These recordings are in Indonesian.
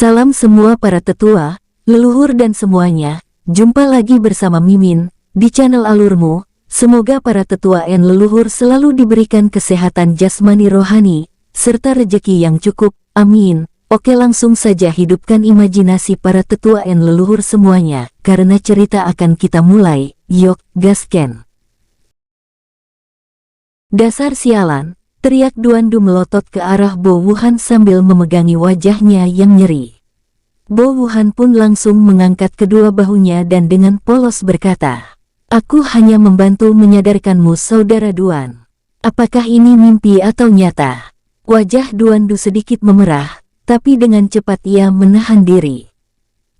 Salam semua para tetua, leluhur dan semuanya, jumpa lagi bersama Mimin, di channel Alurmu. Semoga para tetua dan leluhur selalu diberikan kesehatan jasmani rohani, serta rejeki yang cukup, amin. Oke, langsung saja hidupkan imajinasi para tetua dan leluhur semuanya, karena cerita akan kita mulai, yuk, gasken. Dasar sialan, teriak Duandu melotot ke arah Bo Wuhan sambil memegangi wajahnya yang nyeri. Bo Wuhan pun langsung mengangkat kedua bahunya dan dengan polos berkata, "Aku hanya membantu menyadarkanmu saudara Duan. Apakah ini mimpi atau nyata?" Wajah Duandu sedikit memerah, tapi dengan cepat ia menahan diri.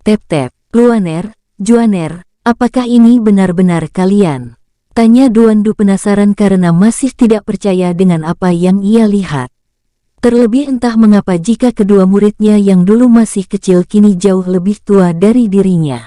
"Tep-tep, Luaner, Juaner, apakah ini benar-benar kalian?" Tanya Duandu penasaran karena masih tidak percaya dengan apa yang ia lihat. Terlebih entah mengapa jika kedua muridnya yang dulu masih kecil kini jauh lebih tua dari dirinya.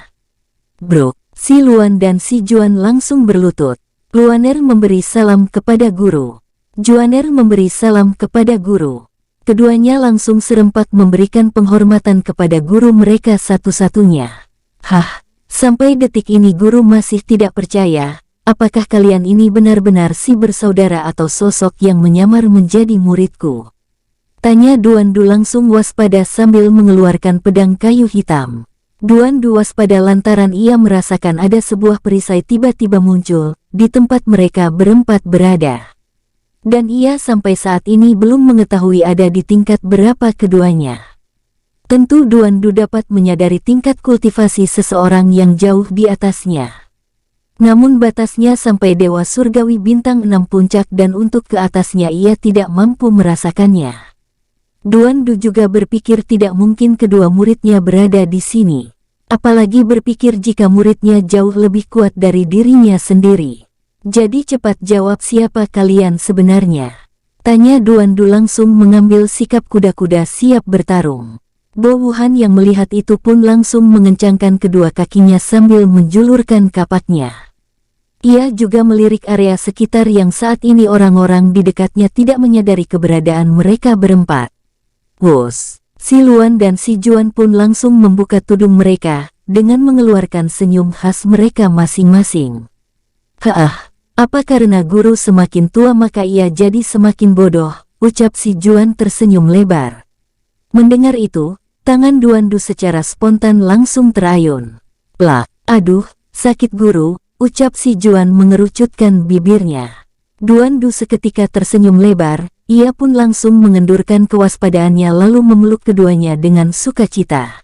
"Bro," si Luan dan si Juan langsung berlutut. Luaner memberi salam kepada guru. Juaner memberi salam kepada guru. Keduanya langsung serempak memberikan penghormatan kepada guru mereka satu-satunya. "Hah, sampai detik ini guru masih tidak percaya. Apakah kalian ini benar-benar si bersaudara atau sosok yang menyamar menjadi muridku?" Tanya Duandu langsung waspada sambil mengeluarkan pedang kayu hitam. Duandu waspada lantaran ia merasakan ada sebuah perisai tiba-tiba muncul di tempat mereka berempat berada. Dan ia sampai saat ini belum mengetahui ada di tingkat berapa keduanya. Tentu Duandu dapat menyadari tingkat kultivasi seseorang yang jauh di atasnya. Namun batasnya sampai Dewa Surgawi bintang 6 puncak dan untuk ke atasnya ia tidak mampu merasakannya. Duandu juga berpikir tidak mungkin kedua muridnya berada di sini. Apalagi berpikir jika muridnya jauh lebih kuat dari dirinya sendiri. "Jadi cepat jawab siapa kalian sebenarnya?" Tanya Duandu langsung mengambil sikap kuda-kuda siap bertarung. Bo Wuhan yang melihat itu pun langsung mengencangkan kedua kakinya sambil menjulurkan kapaknya. Ia juga melirik area sekitar yang saat ini orang-orang di dekatnya tidak menyadari keberadaan mereka berempat. Wos, si Luan dan si Juan pun langsung membuka tudung mereka dengan mengeluarkan senyum khas mereka masing-masing. "Haah, apa karena guru semakin tua maka ia jadi semakin bodoh?" ucap si Juan tersenyum lebar. Mendengar itu, tangan Duandu secara spontan langsung terayun. "Lah, aduh, sakit guru," ucap si Juan mengerucutkan bibirnya. Duandu seketika tersenyum lebar, ia pun langsung mengendurkan kewaspadaannya lalu memeluk keduanya dengan sukacita.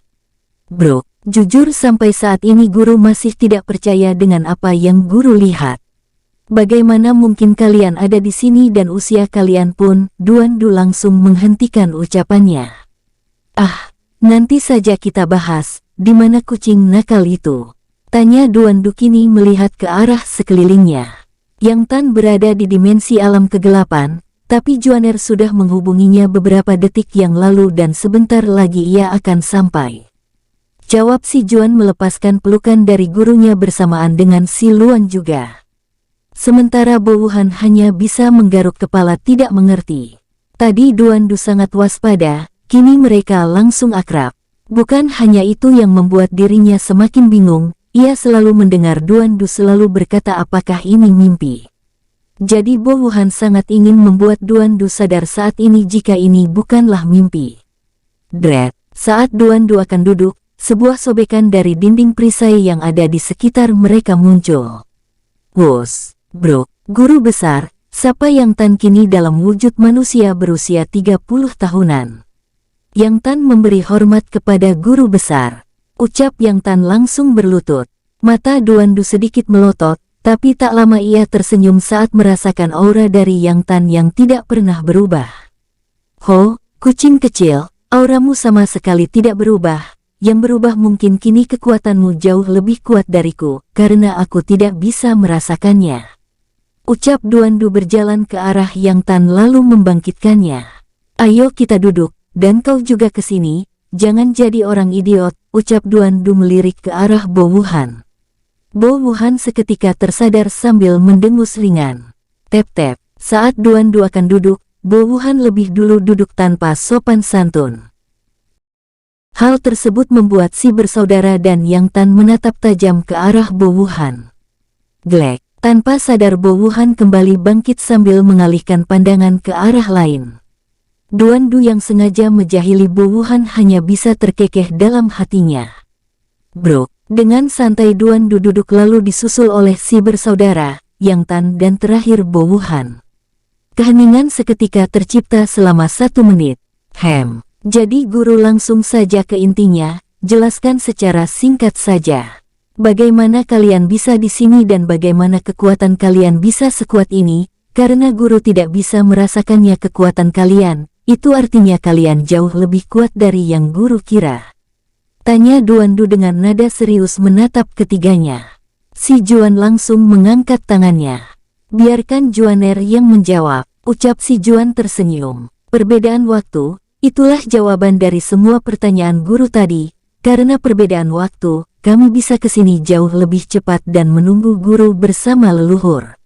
"Bro, jujur sampai saat ini guru masih tidak percaya dengan apa yang guru lihat. Bagaimana mungkin kalian ada di sini dan usia kalian pun?" Duandu langsung menghentikan ucapannya. "Ah, nanti saja kita bahas, di mana kucing nakal itu?" Tanya Duandu kini melihat ke arah sekelilingnya. Yang Tan berada di dimensi alam kegelapan, tapi Juaner sudah menghubunginya beberapa detik yang lalu dan sebentar lagi ia akan sampai. Jawab si Juan melepaskan pelukan dari gurunya bersamaan dengan si Luan juga. Sementara Bo Wuhan hanya bisa menggaruk kepala tidak mengerti. Tadi Duandu sangat waspada, kini mereka langsung akrab. Bukan hanya itu yang membuat dirinya semakin bingung. Ia selalu mendengar Duandu selalu berkata apakah ini mimpi. Jadi Bo Wuhan sangat ingin membuat Duandu sadar saat ini jika ini bukanlah mimpi. Dret, saat Duandu akan duduk, sebuah sobekan dari dinding perisai yang ada di sekitar mereka muncul. "Wos, bro, guru besar, siapa yang Tan kini dalam wujud manusia berusia 30 tahunan. Yang Tan memberi hormat kepada guru besar." Ucap Yang Tan langsung berlutut. Mata Duandu sedikit melotot, tapi tak lama ia tersenyum saat merasakan aura dari Yang Tan yang tidak pernah berubah. "Ho, kucing kecil, auramu sama sekali tidak berubah. Yang berubah mungkin kini kekuatanmu jauh lebih kuat dariku, karena aku tidak bisa merasakannya." Ucap Duandu berjalan ke arah Yang Tan lalu membangkitkannya. "Ayo kita duduk, dan kau juga ke sini. Jangan jadi orang idiot," ucap Duandu melirik ke arah Bo Wuhan. Bo Wuhan seketika tersadar sambil mendengus ringan. Tep-tep, saat Duandu akan duduk, Bo Wuhan lebih dulu duduk tanpa sopan santun. Hal tersebut membuat si bersaudara dan Yang Tan menatap tajam ke arah Bo Wuhan. Glek, tanpa sadar Bo Wuhan kembali bangkit sambil mengalihkan pandangan ke arah lain. Duan Du yang sengaja menjahili Bo Wuhan hanya bisa terkekeh dalam hatinya. Bro, dengan santai Duan Du duduk lalu disusul oleh si bersaudara, Yang Tan dan terakhir Bo Wuhan. Keheningan seketika tercipta selama 1 menit. Jadi guru langsung saja ke intinya, jelaskan secara singkat saja. Bagaimana kalian bisa di sini dan bagaimana kekuatan kalian bisa sekuat ini, karena guru tidak bisa merasakannya kekuatan kalian, itu artinya kalian jauh lebih kuat dari yang guru kira. Tanya Duan Du dengan nada serius menatap ketiganya. Si Juan langsung mengangkat tangannya. Biarkan Juaner yang menjawab, ucap si Juan tersenyum. Perbedaan waktu, itulah jawaban dari semua pertanyaan guru tadi. Karena perbedaan waktu, kami bisa kesini jauh lebih cepat dan menunggu guru bersama leluhur.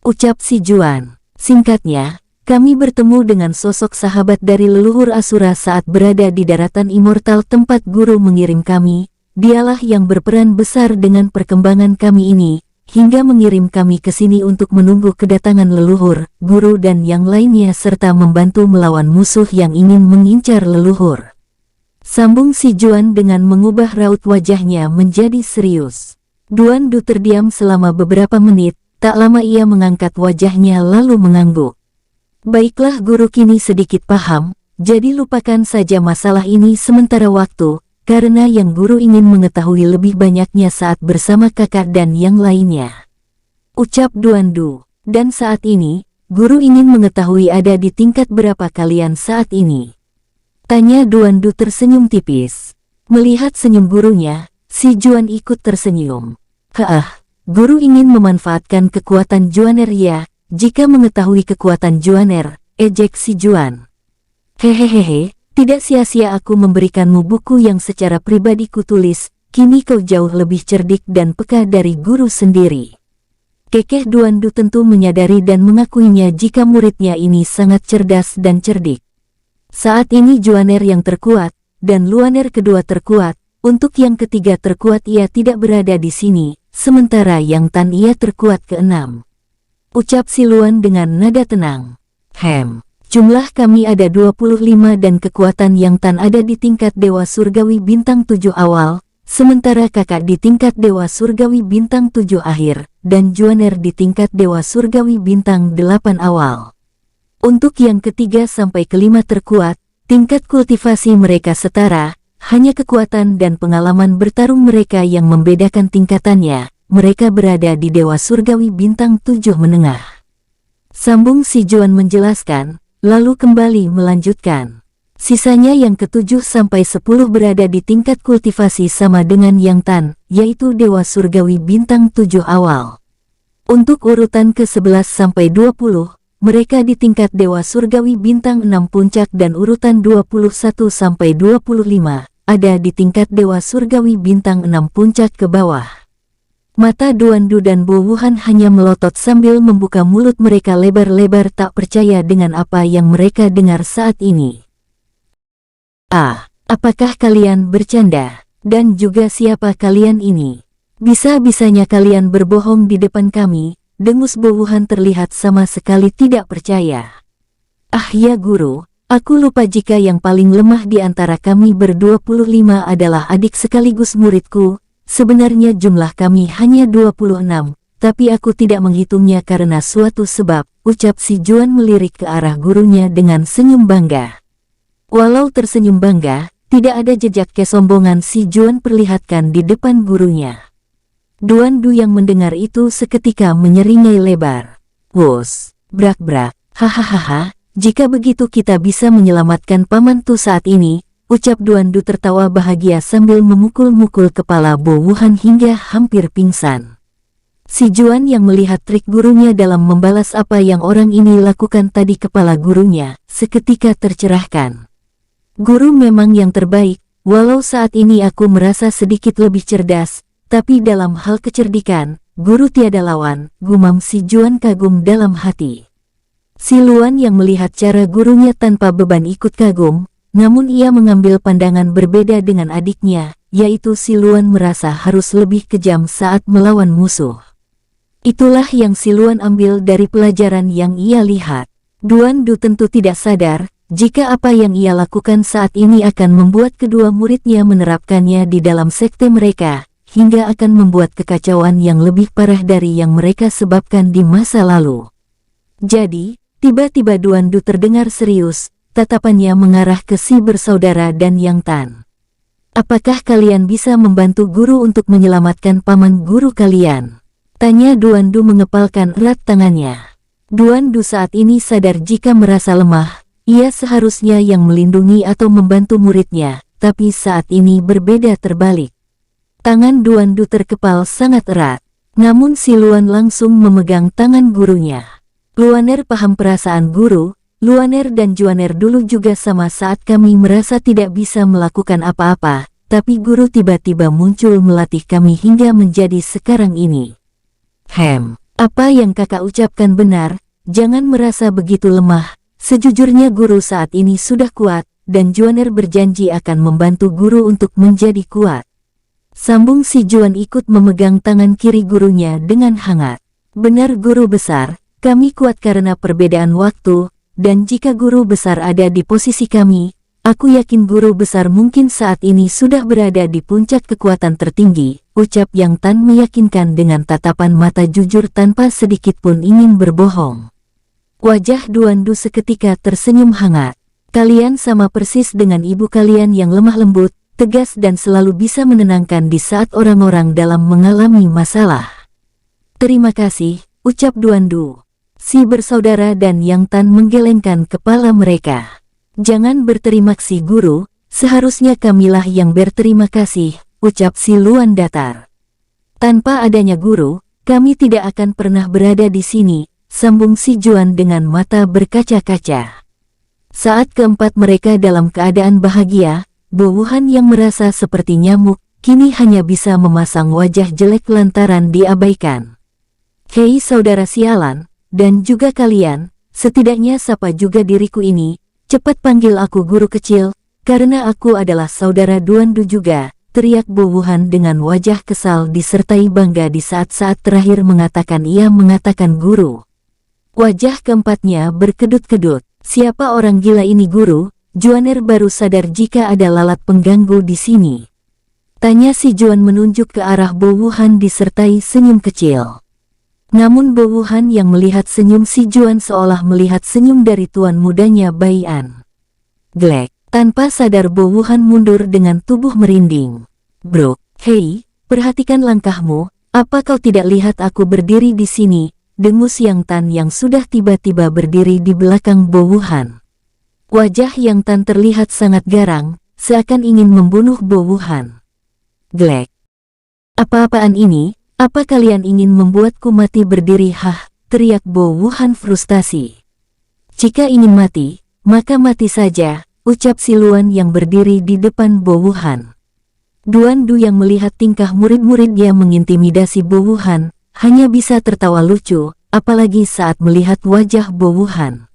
Ucap si Juan. Singkatnya, kami bertemu dengan sosok sahabat dari leluhur Asura saat berada di daratan immortal tempat guru mengirim kami. Dialah yang berperan besar dengan perkembangan kami ini, hingga mengirim kami ke sini untuk menunggu kedatangan leluhur, guru dan yang lainnya serta membantu melawan musuh yang ingin mengincar leluhur. Sambung si Juan dengan mengubah raut wajahnya menjadi serius. Duan Du terdiam selama beberapa menit, tak lama ia mengangkat wajahnya lalu mengangguk. Baiklah guru kini sedikit paham, jadi lupakan saja masalah ini sementara waktu, karena yang guru ingin mengetahui lebih banyaknya saat bersama kakak dan yang lainnya. Ucap Duan Du. Dan saat ini, guru ingin mengetahui ada di tingkat berapa kalian saat ini. Tanya Duan Du tersenyum tipis. Melihat senyum gurunya, si Juan ikut tersenyum. Guru ingin memanfaatkan kekuatan Juaner ya, jika mengetahui kekuatan Juaner, ejek si Juan. Hehehehe. Tidak sia-sia aku memberikanmu buku yang secara pribadi kutulis, kini kau jauh lebih cerdik dan peka dari guru sendiri. Kekeh Duan Du tentu menyadari dan mengakuinya jika muridnya ini sangat cerdas dan cerdik. Saat ini Juaner yang terkuat, dan Luaner kedua terkuat, untuk yang ketiga terkuat ia tidak berada di sini, sementara Yang Tan ia terkuat ke-6. Ucap si Luan dengan nada tenang. Jumlah kami ada 25 dan kekuatan Yang Tan ada di tingkat Dewa Surgawi Bintang 7 awal, sementara kakak di tingkat Dewa Surgawi Bintang 7 akhir, dan Juaner di tingkat Dewa Surgawi Bintang 8 awal. Untuk yang ketiga sampai kelima terkuat, tingkat kultivasi mereka setara, hanya kekuatan dan pengalaman bertarung mereka yang membedakan tingkatannya, mereka berada di Dewa Surgawi Bintang 7 menengah. Sambung si Juan menjelaskan, lalu kembali melanjutkan. Sisanya yang ke-7 sampai 10 berada di tingkat kultivasi sama dengan Yang Tan, yaitu Dewa Surgawi Bintang 7 awal. Untuk urutan ke-11 sampai 20, mereka di tingkat Dewa Surgawi Bintang 6 puncak dan urutan 21 sampai 25, ada di tingkat Dewa Surgawi Bintang 6 puncak ke bawah. Mata Duan Du dan Bo Wuhan hanya melotot sambil membuka mulut mereka lebar-lebar tak percaya dengan apa yang mereka dengar saat ini. Apakah kalian bercanda? Dan juga siapa kalian ini? Bisa-bisanya kalian berbohong di depan kami, dengus Bo Wuhan terlihat sama sekali tidak percaya. Ya guru, aku lupa jika yang paling lemah di antara kami ber-25 adalah adik sekaligus muridku. Sebenarnya jumlah kami hanya 26, tapi aku tidak menghitungnya karena suatu sebab, ucap si Juan melirik ke arah gurunya dengan senyum bangga. Walau tersenyum bangga, tidak ada jejak kesombongan si Juan perlihatkan di depan gurunya. Duan Du yang mendengar itu seketika menyeringai lebar. Wos, brak-brak, hahaha, jika begitu kita bisa menyelamatkan Paman Tu saat ini, ucap Duan Du tertawa bahagia sambil memukul-mukul kepala Bo Wuhan hingga hampir pingsan. Si Juan yang melihat trik gurunya dalam membalas apa yang orang ini lakukan tadi kepala gurunya, seketika tercerahkan. Guru memang yang terbaik, walau saat ini aku merasa sedikit lebih cerdas, tapi dalam hal kecerdikan, guru tiada lawan, gumam si Juan kagum dalam hati. Si Luan yang melihat cara gurunya tanpa beban ikut kagum, namun ia mengambil pandangan berbeda dengan adiknya, yaitu Si Luan merasa harus lebih kejam saat melawan musuh. Itulah yang Si Luan ambil dari pelajaran yang ia lihat. Duan Du tentu tidak sadar jika apa yang ia lakukan saat ini akan membuat kedua muridnya menerapkannya di dalam sekte mereka, hingga akan membuat kekacauan yang lebih parah dari yang mereka sebabkan di masa lalu. Jadi, tiba-tiba Duan Du terdengar serius, tatapannya mengarah ke si bersaudara dan Yang Tan. Apakah kalian bisa membantu guru untuk menyelamatkan paman guru kalian? Tanya Duan Du mengepalkan erat tangannya. Duan Du saat ini sadar jika merasa lemah, ia seharusnya yang melindungi atau membantu muridnya, tapi saat ini berbeda terbalik. Tangan Duan Du terkepal sangat erat, namun Si Luan langsung memegang tangan gurunya. Luaner paham perasaan guru, Luaner dan Juaner dulu juga sama saat kami merasa tidak bisa melakukan apa-apa, tapi guru tiba-tiba muncul melatih kami hingga menjadi sekarang ini. Apa yang kakak ucapkan benar, jangan merasa begitu lemah, sejujurnya guru saat ini sudah kuat, dan Juaner berjanji akan membantu guru untuk menjadi kuat. Sambung Si Juan ikut memegang tangan kiri gurunya dengan hangat. Benar guru besar, kami kuat karena perbedaan waktu, dan jika guru besar ada di posisi kami, aku yakin guru besar mungkin saat ini sudah berada di puncak kekuatan tertinggi, ucap Yang Tan meyakinkan dengan tatapan mata jujur tanpa sedikit pun ingin berbohong. Wajah Duan Du seketika tersenyum hangat. Kalian sama persis dengan ibu kalian yang lemah lembut, tegas dan selalu bisa menenangkan di saat orang-orang dalam mengalami masalah. Terima kasih, ucap Duan Du. Si bersaudara dan Yang Tan menggelengkan kepala mereka. Jangan berterima kasih guru, seharusnya kamilah yang berterima kasih, ucap Si Luan datar. Tanpa adanya guru, kami tidak akan pernah berada di sini, sambung Si Juan dengan mata berkaca-kaca. Saat keempat mereka dalam keadaan bahagia, Bo Wuhan yang merasa seperti nyamuk, kini hanya bisa memasang wajah jelek lantaran diabaikan. Hei saudara sialan, dan juga kalian, setidaknya sapa juga diriku ini, cepat panggil aku guru kecil, karena aku adalah saudara Duan Du juga, teriak Bo Wuhan dengan wajah kesal disertai bangga di saat-saat terakhir ia mengatakan guru. Wajah keempatnya berkedut-kedut. Siapa orang gila ini guru? Juaner baru sadar jika ada lalat pengganggu di sini. Tanya Si Juan menunjuk ke arah Bo Wuhan disertai senyum kecil. Namun Bo Wuhan yang melihat senyum Si Juan seolah melihat senyum dari tuan mudanya Bai An. Glek, tanpa sadar Bo Wuhan mundur dengan tubuh merinding. Bro, hei, perhatikan langkahmu, apa kau tidak lihat aku berdiri di sini? Dengus Yang Tan yang sudah tiba-tiba berdiri di belakang Bo Wuhan. Wajah Yang Tan terlihat sangat garang, seakan ingin membunuh Bo Wuhan. Glek. Apa-apaan ini? Apa kalian ingin membuatku mati berdiri? Hah, teriak Bo Wuhan frustasi. Jika ingin mati, maka mati saja, ucap Si Luan yang berdiri di depan Bo Wuhan. Duan Du yang melihat tingkah murid-muridnya mengintimidasi Bo Wuhan, hanya bisa tertawa lucu, apalagi saat melihat wajah Bo Wuhan.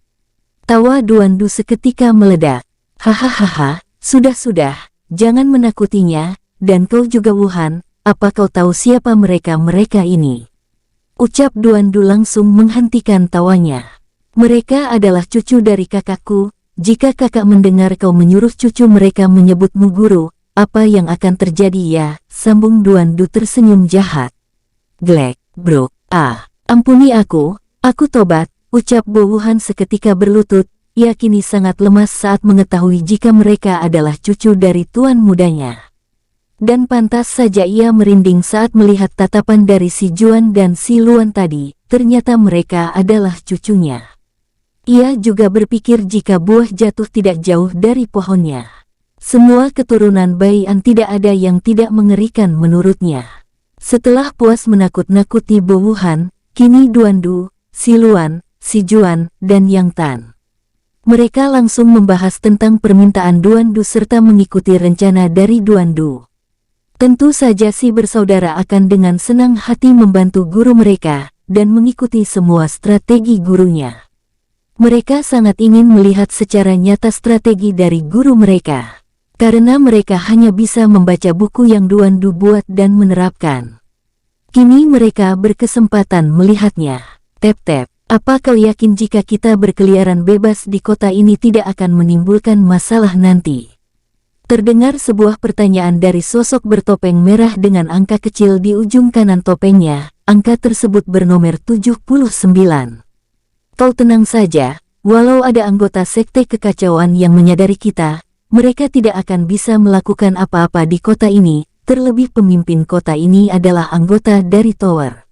Tawa Duan Du seketika meledak. Hahaha, sudah, jangan menakutinya, dan kau juga Wuhan, apa kau tahu siapa mereka ini? Ucap Duan Du langsung menghentikan tawanya. Mereka adalah cucu dari kakakku, jika kakak mendengar kau menyuruh cucu mereka menyebutmu guru, apa yang akan terjadi ya? Sambung Duan Du tersenyum jahat. Glek, bro, ampuni aku tobat. Ucap Bo Wuhan seketika berlutut, ia kini sangat lemas saat mengetahui jika mereka adalah cucu dari tuan mudanya. Dan pantas saja ia merinding saat melihat tatapan dari Si Juan dan Si Luan tadi, ternyata mereka adalah cucunya. Ia juga berpikir jika buah jatuh tidak jauh dari pohonnya. Semua keturunan Bai An tidak ada yang tidak mengerikan menurutnya. Setelah puas menakut-nakuti Bo Wuhan, kini Duan Du, Si Luan, Si Juan, dan Yang Tan. Mereka langsung membahas tentang permintaan Duan Du serta mengikuti rencana dari Duan Du. Tentu saja si bersaudara akan dengan senang hati membantu guru mereka, dan mengikuti semua strategi gurunya. Mereka sangat ingin melihat secara nyata strategi dari guru mereka. Karena mereka hanya bisa membaca buku yang Duan Du buat dan menerapkan. Kini mereka berkesempatan melihatnya. Tep-tep, apa kau yakin jika kita berkeliaran bebas di kota ini tidak akan menimbulkan masalah nanti? Terdengar sebuah pertanyaan dari sosok bertopeng merah dengan angka kecil di ujung kanan topengnya. Angka tersebut bernomor 79. Kau tenang saja, walau ada anggota sekte kekacauan yang menyadari kita, mereka tidak akan bisa melakukan apa-apa di kota ini, terlebih pemimpin kota ini adalah anggota dari Tower.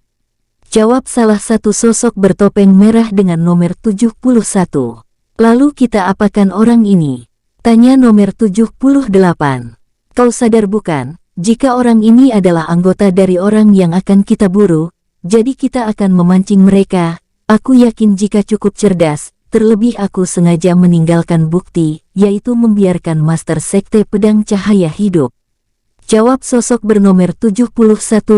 Jawab salah satu sosok bertopeng merah dengan nomor 71. Lalu kita apakan orang ini? Tanya nomor 78. Kau sadar bukan, jika orang ini adalah anggota dari orang yang akan kita buru, jadi kita akan memancing mereka. Aku yakin jika cukup cerdas, terlebih aku sengaja meninggalkan bukti, yaitu membiarkan Master Sekte Pedang Cahaya hidup. Jawab sosok bernomor 71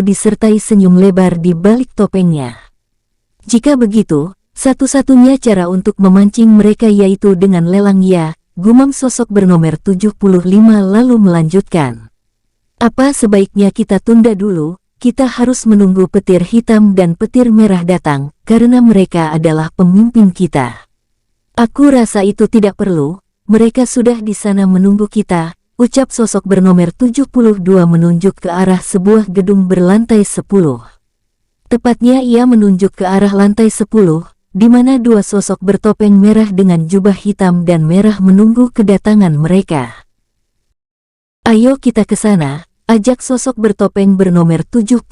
disertai senyum lebar di balik topengnya. Jika begitu, satu-satunya cara untuk memancing mereka yaitu dengan lelang ya, gumam sosok bernomor 75 lalu melanjutkan. Apa sebaiknya kita tunda dulu? Kita harus menunggu petir hitam dan petir merah datang, karena mereka adalah pemimpin kita. Aku rasa itu tidak perlu, mereka sudah di sana menunggu kita, ucap sosok bernomor 72 menunjuk ke arah sebuah gedung berlantai 10. Tepatnya ia menunjuk ke arah lantai 10, di mana dua sosok bertopeng merah dengan jubah hitam dan merah menunggu kedatangan mereka. Ayo kita ke sana. Ajak sosok bertopeng bernomor 76.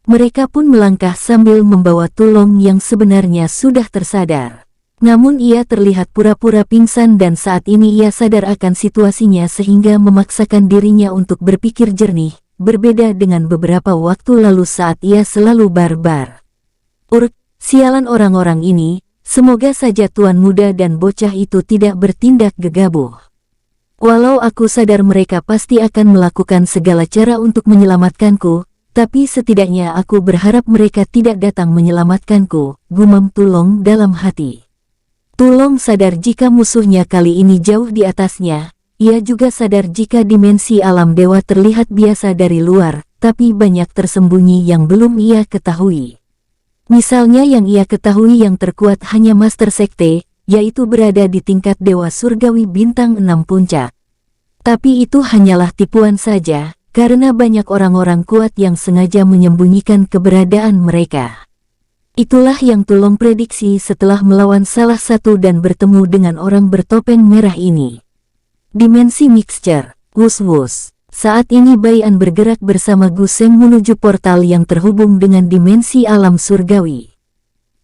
Mereka pun melangkah sambil membawa Tulong yang sebenarnya sudah tersadar. Namun ia terlihat pura-pura pingsan dan saat ini ia sadar akan situasinya sehingga memaksakan dirinya untuk berpikir jernih, berbeda dengan beberapa waktu lalu saat ia selalu barbar. Sialan orang-orang ini, semoga saja tuan muda dan bocah itu tidak bertindak gegabah. Walau aku sadar mereka pasti akan melakukan segala cara untuk menyelamatkanku, tapi setidaknya aku berharap mereka tidak datang menyelamatkanku, gumam Tulong dalam hati. Tulong sadar jika musuhnya kali ini jauh di atasnya, ia juga sadar jika dimensi alam dewa terlihat biasa dari luar, tapi banyak tersembunyi yang belum ia ketahui. Misalnya yang ia ketahui yang terkuat hanya Master Sekte, yaitu berada di tingkat Dewa Surgawi Bintang 6 Puncak. Tapi itu hanyalah tipuan saja, karena banyak orang-orang kuat yang sengaja menyembunyikan keberadaan mereka. Itulah yang Tulong prediksi setelah melawan salah satu dan bertemu dengan orang bertopeng merah ini. Dimensi Mixture, wus-wus. Saat ini Baian bergerak bersama Guseng menuju portal yang terhubung dengan dimensi alam surgawi.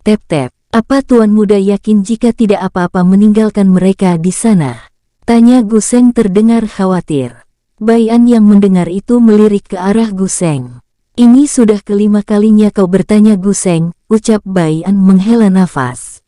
Tep-tep. Apa tuan muda yakin jika tidak apa-apa meninggalkan mereka di sana? Tanya Guseng terdengar khawatir. Baian yang mendengar itu melirik ke arah Guseng. Ini sudah kelima kalinya kau bertanya Guseng, ucap Baian menghela nafas.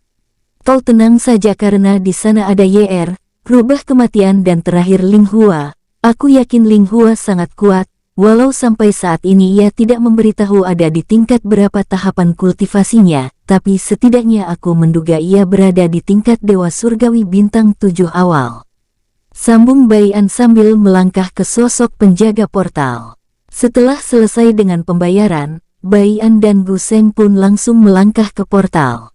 Kau tenang saja karena di sana ada YR, rubah kematian dan terakhir Ling Hua. Aku yakin Ling Hua sangat kuat. Walau sampai saat ini ia tidak memberitahu ada di tingkat berapa tahapan kultivasinya, tapi setidaknya aku menduga ia berada di tingkat Dewa Surgawi Bintang 7 awal. Sambung Baian sambil melangkah ke sosok penjaga portal. Setelah selesai dengan pembayaran, Baian dan Guseng pun langsung melangkah ke portal.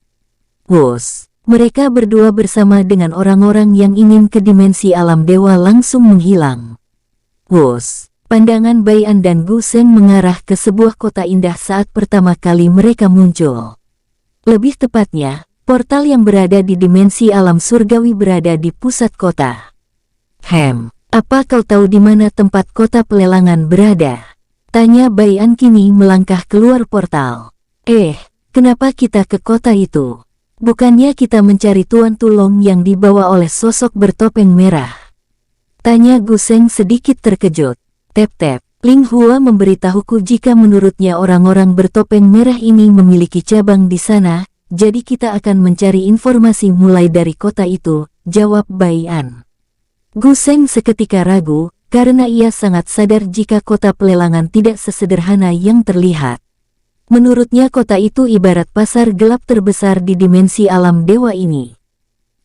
Wus, mereka berdua bersama dengan orang-orang yang ingin ke dimensi alam dewa langsung menghilang. Wus. Pandangan Baian dan Guseng mengarah ke sebuah kota indah saat pertama kali mereka muncul. Lebih tepatnya, portal yang berada di dimensi alam surgawi berada di pusat kota. Apa kau tahu di mana tempat kota pelelangan berada? Tanya Baian kini melangkah keluar portal. Kenapa kita ke kota itu? Bukannya kita mencari Tuan Tulong yang dibawa oleh sosok bertopeng merah? Tanya Guseng sedikit terkejut. Tep-tep, Ling Hua memberitahuku jika menurutnya orang-orang bertopeng merah ini memiliki cabang di sana, jadi kita akan mencari informasi mulai dari kota itu, jawab Baian. Guseng seketika ragu, karena ia sangat sadar jika kota pelelangan tidak sesederhana yang terlihat. Menurutnya kota itu ibarat pasar gelap terbesar di dimensi alam dewa ini.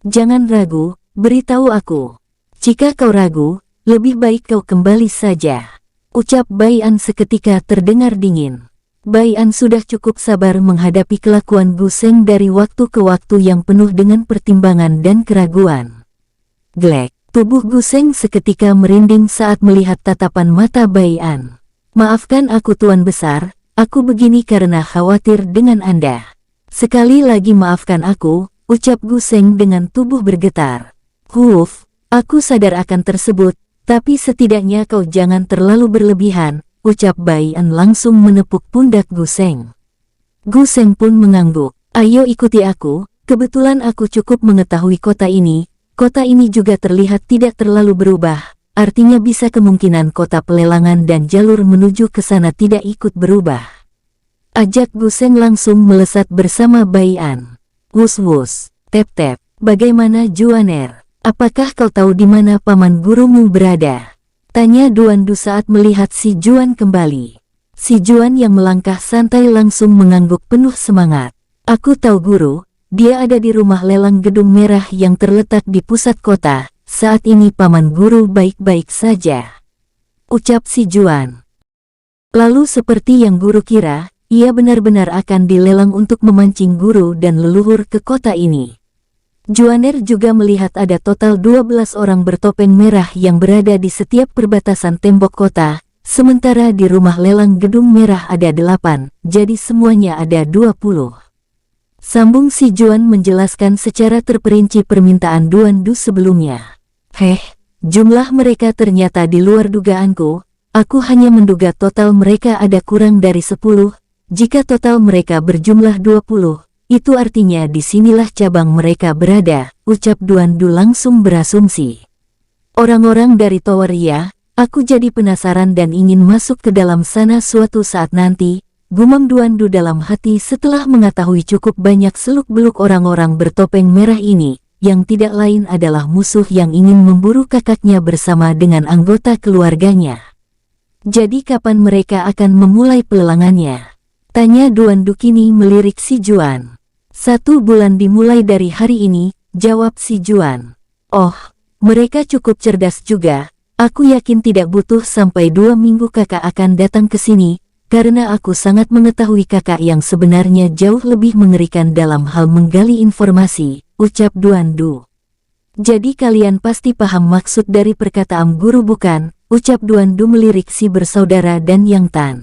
Jangan ragu, beritahu aku. Jika kau ragu, lebih baik kau kembali saja. Ucap Bai An seketika terdengar dingin. Bai An sudah cukup sabar menghadapi kelakuan Gu Seng dari waktu ke waktu yang penuh dengan pertimbangan dan keraguan. Glek, tubuh Gu Seng seketika merinding saat melihat tatapan mata Bai An. Maafkan aku Tuan Besar, aku begini karena khawatir dengan Anda. Sekali lagi maafkan aku, ucap Gu Seng dengan tubuh bergetar. Huuf, aku sadar akan tersebut, tapi setidaknya kau jangan terlalu berlebihan, ucap Bai An langsung menepuk pundak Gu Seng. Gu Seng pun mengangguk. Ayo ikuti aku, kebetulan aku cukup mengetahui kota ini. Kota ini juga terlihat tidak terlalu berubah, artinya bisa kemungkinan kota pelelangan dan jalur menuju ke sana tidak ikut berubah. Ajak Gu Seng langsung melesat bersama Bai An. Wus-wus, tep-tep, bagaimana Juaner? Apakah kau tahu di mana paman gurumu berada? Tanya Duan Du saat melihat si Juan kembali. Si Juan yang melangkah santai langsung mengangguk penuh semangat. Aku tahu guru, dia ada di rumah lelang gedung merah yang terletak di pusat kota. Saat ini paman guru baik-baik saja. Ucap si Juan. Lalu seperti yang guru kira, ia benar-benar akan dilelang untuk memancing guru dan leluhur ke kota ini. Juaner juga melihat ada total 12 orang bertopeng merah yang berada di setiap perbatasan tembok kota, sementara di rumah lelang gedung merah ada 8, jadi semuanya ada 20. Sambung si Juan menjelaskan secara terperinci permintaan Duan Du sebelumnya. Jumlah mereka ternyata di luar dugaanku, aku hanya menduga total mereka ada kurang dari 10, jika total mereka berjumlah 20. Itu artinya disinilah cabang mereka berada, ucap Duan Du langsung berasumsi. Orang-orang dari Tower ya, aku jadi penasaran dan ingin masuk ke dalam sana suatu saat nanti, gumam Duan Du dalam hati setelah mengetahui cukup banyak seluk-beluk orang-orang bertopeng merah ini, yang tidak lain adalah musuh yang ingin memburu kakaknya bersama dengan anggota keluarganya. Jadi kapan mereka akan memulai pelelangannya? Tanya Duan Du kini melirik si Juan. 1 bulan dimulai dari hari ini, jawab si Juan. Oh, mereka cukup cerdas juga, aku yakin tidak butuh sampai 2 minggu kakak akan datang ke sini, karena aku sangat mengetahui kakak yang sebenarnya jauh lebih mengerikan dalam hal menggali informasi, ucap Duan Du. Jadi kalian pasti paham maksud dari perkataan guru bukan, ucap Duan Du melirik si bersaudara dan Yang Tan.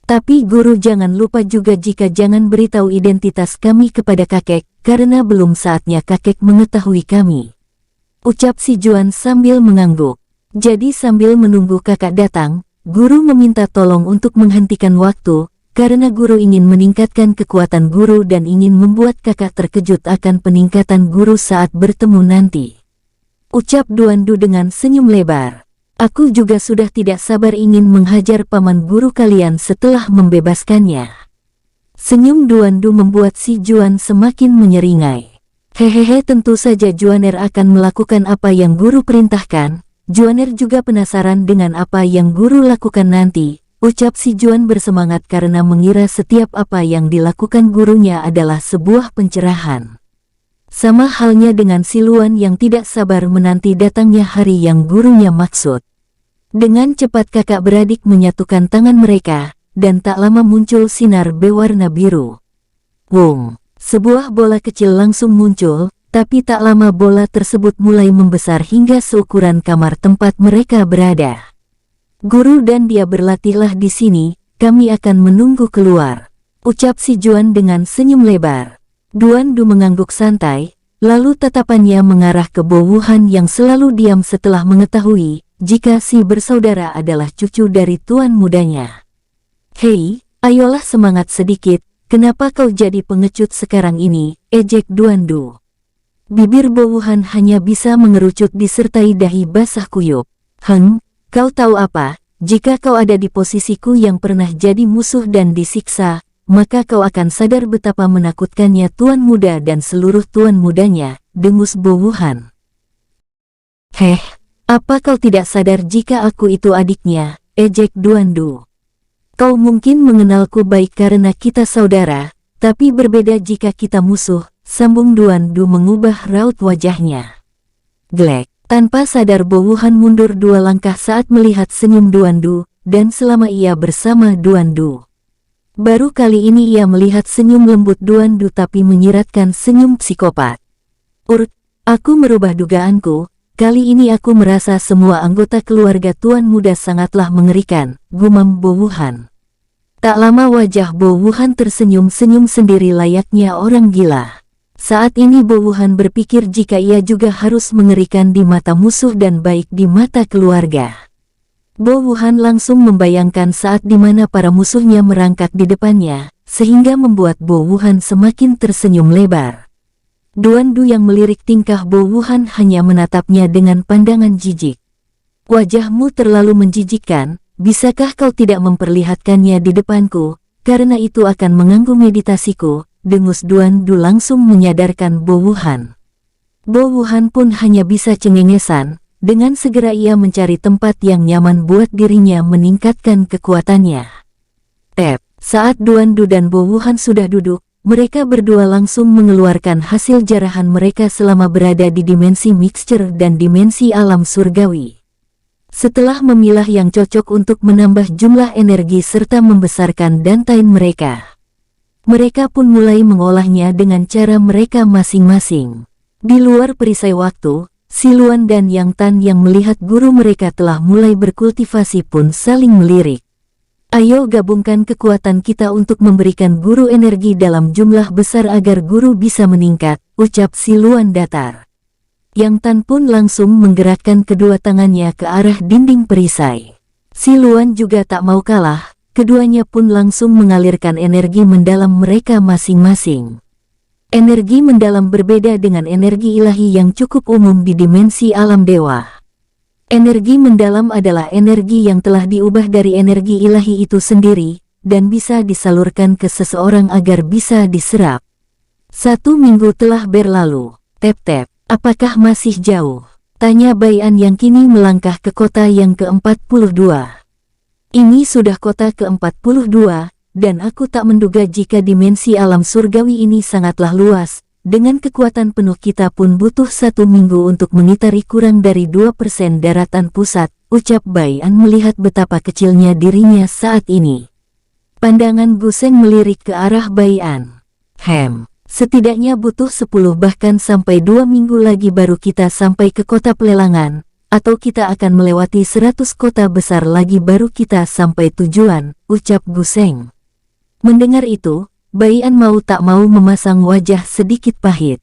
Tapi guru jangan lupa juga jika jangan beritahu identitas kami kepada kakek, karena belum saatnya kakek mengetahui kami. Ucap si Juan sambil mengangguk. Jadi sambil menunggu kakak datang, guru meminta tolong untuk menghentikan waktu, karena guru ingin meningkatkan kekuatan guru dan ingin membuat kakak terkejut akan peningkatan guru saat bertemu nanti. Ucap Duan Du dengan senyum lebar. Aku juga sudah tidak sabar ingin menghajar paman guru kalian setelah membebaskannya. Senyum Duan Du membuat si Juan semakin menyeringai. Hehehe, tentu saja Juaner akan melakukan apa yang guru perintahkan. Juaner juga penasaran dengan apa yang guru lakukan nanti, ucap si Juan bersemangat karena mengira setiap apa yang dilakukan gurunya adalah sebuah pencerahan. Sama halnya dengan si Luan yang tidak sabar menanti datangnya hari yang gurunya maksud. Dengan cepat kakak beradik menyatukan tangan mereka, dan tak lama muncul sinar berwarna biru. Wung, sebuah bola kecil langsung muncul, tapi tak lama bola tersebut mulai membesar hingga seukuran kamar tempat mereka berada. Guru dan dia berlatihlah di sini, kami akan menunggu keluar, ucap si Juan dengan senyum lebar. Duan Du mengangguk santai, lalu tatapannya mengarah ke Bo Wuhan yang selalu diam setelah mengetahui jika si bersaudara adalah cucu dari tuan mudanya. Hei, ayolah semangat sedikit, kenapa kau jadi pengecut sekarang ini, ejek Duan Du. Bibir Bo Wuhan hanya bisa mengerucut disertai dahi basah kuyup. Kau tahu apa, jika kau ada di posisiku yang pernah jadi musuh dan disiksa, maka kau akan sadar betapa menakutkannya tuan muda dan seluruh tuan mudanya, dengus Bo Wuhan. Apa kau tidak sadar jika aku itu adiknya, ejek Duan Du. Kau mungkin mengenalku baik karena kita saudara, tapi berbeda jika kita musuh, sambung Duan Du mengubah raut wajahnya. Glek, tanpa sadar Bo Wuhan mundur 2 langkah saat melihat senyum Duan Du, dan selama ia bersama Duan Du. Baru kali ini ia melihat senyum lembut Duan Du tapi menyiratkan senyum psikopat. Aku merubah dugaanku, kali ini aku merasa semua anggota keluarga Tuan Muda sangatlah mengerikan, gumam Bo Wuhan. Tak lama wajah Bo Wuhan tersenyum-senyum sendiri layaknya orang gila. Saat ini Bo Wuhan berpikir jika ia juga harus mengerikan di mata musuh dan baik di mata keluarga. Bo Wuhan langsung membayangkan saat di mana para musuhnya merangkak di depannya, sehingga membuat Bo Wuhan semakin tersenyum lebar. Duan Du yang melirik tingkah Bo Wuhan hanya menatapnya dengan pandangan jijik. Wajahmu terlalu menjijikkan. Bisakah kau tidak memperlihatkannya di depanku, karena itu akan mengganggu meditasiku, dengus Duan Du langsung menyadarkan Bo Wuhan. Bo Wuhan pun hanya bisa cengengesan, dengan segera ia mencari tempat yang nyaman buat dirinya meningkatkan kekuatannya. Saat Duan Du dan Bo Wuhan sudah duduk, mereka berdua langsung mengeluarkan hasil jarahan mereka selama berada di dimensi mixture dan dimensi alam surgawi. Setelah memilah yang cocok untuk menambah jumlah energi serta membesarkan dantain mereka, mereka pun mulai mengolahnya dengan cara mereka masing-masing. Di luar perisai waktu, Si Luan dan Yang Tan yang melihat guru mereka telah mulai berkultivasi pun saling melirik. Ayo gabungkan kekuatan kita untuk memberikan guru energi dalam jumlah besar agar guru bisa meningkat, ucap Si Luan datar. Yang Tan pun langsung menggerakkan kedua tangannya ke arah dinding perisai. Si Luan juga tak mau kalah, keduanya pun langsung mengalirkan energi mendalam mereka masing-masing. Energi mendalam berbeda dengan energi ilahi yang cukup umum di dimensi alam dewa. Energi mendalam adalah energi yang telah diubah dari energi ilahi itu sendiri, dan bisa disalurkan ke seseorang agar bisa diserap. 1 minggu telah berlalu. Tep-tep. Apakah masih jauh? Tanya Bai An yang kini melangkah ke kota yang ke-42. Ini sudah kota ke-42, dan aku tak menduga jika dimensi alam surgawi ini sangatlah luas. Dengan kekuatan penuh kita pun butuh 1 minggu untuk mengitari kurang dari 2% daratan pusat, ucap Bai An melihat betapa kecilnya dirinya saat ini. Pandangan Guseng melirik ke arah Bai An. Setidaknya butuh 10 bahkan sampai 2 minggu lagi baru kita sampai ke kota pelelangan, atau kita akan melewati 100 kota besar lagi baru kita sampai tujuan, ucap Guseng. Mendengar itu, Bai An mau tak mau memasang wajah sedikit pahit.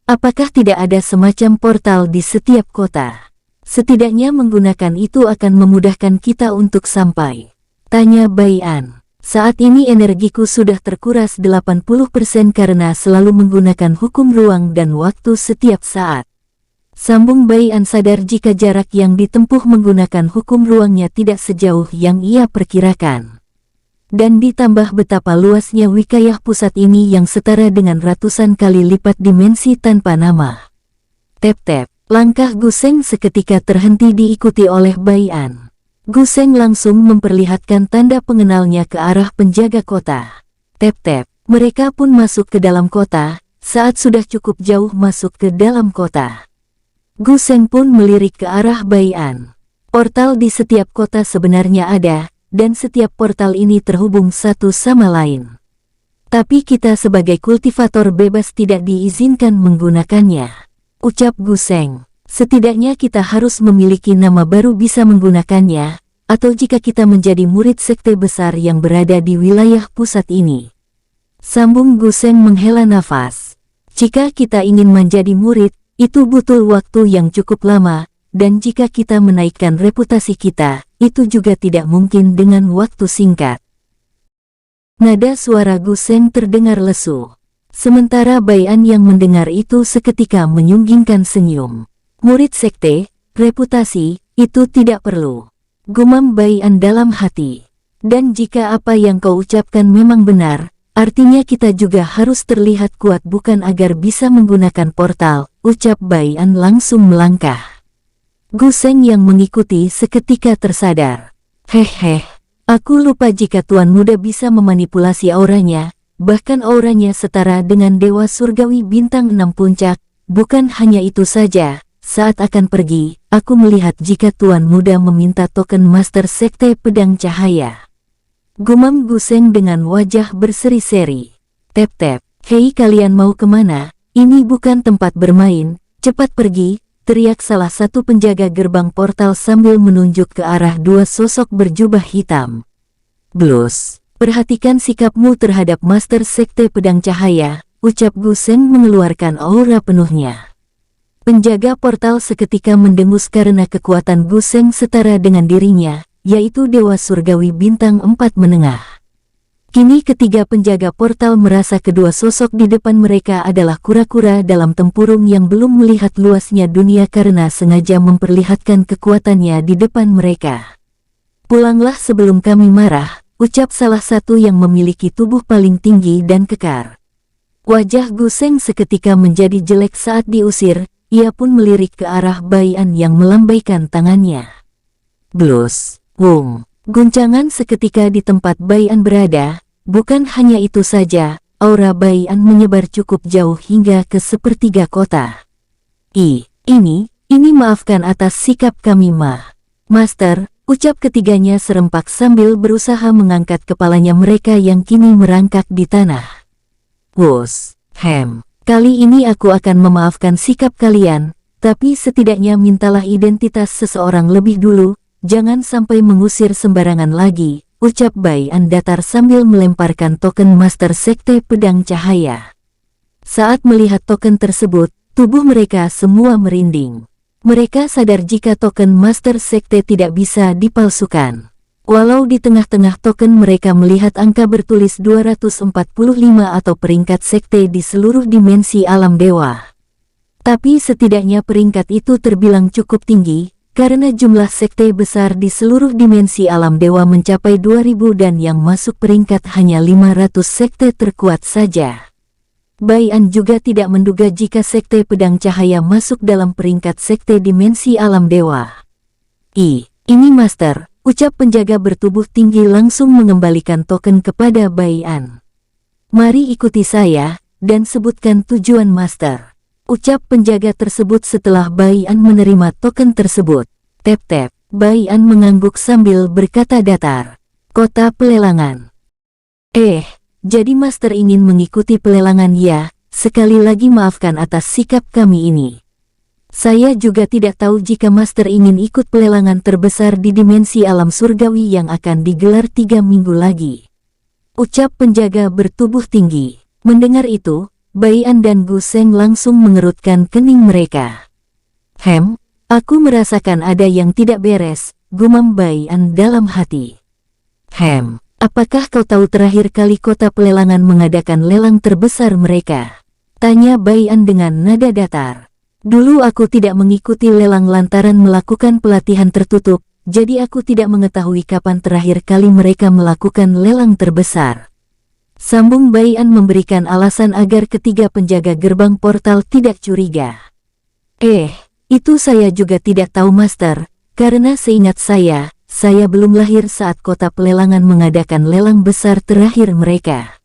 Apakah tidak ada semacam portal di setiap kota? Setidaknya menggunakan itu akan memudahkan kita untuk sampai. Tanya Bai An. Saat ini energiku sudah terkuras 80% karena selalu menggunakan hukum ruang dan waktu setiap saat. Sambung Bai An sadar jika jarak yang ditempuh menggunakan hukum ruangnya tidak sejauh yang ia perkirakan. Dan ditambah betapa luasnya wilayah pusat ini yang setara dengan ratusan kali lipat dimensi tanpa nama. Tep-tep, langkah Guseng seketika terhenti diikuti oleh Bai An. Guseng langsung memperlihatkan tanda pengenalnya ke arah penjaga kota. Tep-tep, mereka pun masuk ke dalam kota, saat sudah cukup jauh masuk ke dalam kota. Guseng pun melirik ke arah Bai An. Portal di setiap kota sebenarnya ada, dan setiap portal ini terhubung satu sama lain. Tapi kita sebagai kultivator bebas tidak diizinkan menggunakannya, ucap Guseng. Setidaknya kita harus memiliki nama baru bisa menggunakannya, atau jika kita menjadi murid sekte besar yang berada di wilayah pusat ini. Sambung Guseng menghela nafas. Jika kita ingin menjadi murid, itu butuh waktu yang cukup lama, dan jika kita menaikkan reputasi kita, itu juga tidak mungkin dengan waktu singkat. Nada suara Guseng terdengar lesu. Sementara Bai An yang mendengar itu seketika menyunggingkan senyum. Murid sekte, reputasi, itu tidak perlu. Gumam Bai An dalam hati. Dan jika apa yang kau ucapkan memang benar, artinya kita juga harus terlihat kuat bukan agar bisa menggunakan portal, ucap Bai An langsung melangkah. Guseng yang mengikuti seketika tersadar. Aku lupa jika Tuan Muda bisa memanipulasi auranya, bahkan auranya setara dengan Dewa Surgawi Bintang 6 Puncak. Bukan hanya itu saja, saat akan pergi, aku melihat jika Tuan Muda meminta token Master Sekte Pedang Cahaya. Gumam Gu Seng dengan wajah berseri-seri. Tep-tep, hei kalian mau kemana? Ini bukan tempat bermain, cepat pergi, teriak salah satu penjaga gerbang portal sambil menunjuk ke arah dua sosok berjubah hitam. Blus, perhatikan sikapmu terhadap Master Sekte Pedang Cahaya, ucap Gu Seng mengeluarkan aura penuhnya. Penjaga portal seketika mendengus karena kekuatan Gu Seng setara dengan dirinya, yaitu Dewa Surgawi Bintang 4 Menengah. Kini ketiga penjaga portal merasa kedua sosok di depan mereka adalah kura-kura dalam tempurung yang belum melihat luasnya dunia karena sengaja memperlihatkan kekuatannya di depan mereka. Pulanglah sebelum kami marah, ucap salah satu yang memiliki tubuh paling tinggi dan kekar. Wajah Gu Seng seketika menjadi jelek saat diusir, ia pun melirik ke arah Bai An yang melambaikan tangannya. Blus, wung. Guncangan seketika di tempat Bai An berada, bukan hanya itu saja, aura Bai An menyebar cukup jauh hingga ke sepertiga kota. Ini maafkan atas sikap kami Master, ucap ketiganya serempak sambil berusaha mengangkat kepalanya mereka yang kini merangkak di tanah. Wos, kali ini aku akan memaafkan sikap kalian, tapi setidaknya mintalah identitas seseorang lebih dulu. Jangan sampai mengusir sembarangan lagi, ucap Bai An datar sambil melemparkan token Master Sekte Pedang Cahaya. Saat melihat token tersebut, tubuh mereka semua merinding. Mereka sadar jika token Master Sekte tidak bisa dipalsukan. Walau di tengah-tengah token mereka melihat angka bertulis 245 atau peringkat sekte di seluruh dimensi alam dewa. Tapi setidaknya peringkat itu terbilang cukup tinggi, karena jumlah sekte besar di seluruh dimensi alam dewa mencapai 2000 dan yang masuk peringkat hanya 500 sekte terkuat saja. Bai An juga tidak menduga jika sekte Pedang Cahaya masuk dalam peringkat sekte dimensi alam dewa. Ini Master, ucap penjaga bertubuh tinggi langsung mengembalikan token kepada Bai An. Mari ikuti saya, dan sebutkan tujuan Master. Ucap penjaga tersebut setelah Bai An menerima token tersebut. Tep-tep, Bai An mengangguk sambil berkata datar. Kota pelelangan. Jadi Master ingin mengikuti pelelangan ya, sekali lagi maafkan atas sikap kami ini. Saya juga tidak tahu jika Master ingin ikut pelelangan terbesar di dimensi alam surgawi yang akan digelar 3 minggu lagi. Ucap penjaga bertubuh tinggi. Mendengar itu, Bai An dan Gu Seng langsung mengerutkan kening mereka. Aku merasakan ada yang tidak beres, gumam Bai An dalam hati. Apakah kau tahu terakhir kali kota pelelangan mengadakan lelang terbesar mereka? Tanya Bai An dengan nada datar. Dulu aku tidak mengikuti lelang lantaran melakukan pelatihan tertutup, jadi aku tidak mengetahui kapan terakhir kali mereka melakukan lelang terbesar. Sambung Bai An memberikan alasan agar ketiga penjaga gerbang portal tidak curiga. Itu saya juga tidak tahu Master, karena seingat saya belum lahir saat kota pelelangan mengadakan lelang besar terakhir mereka.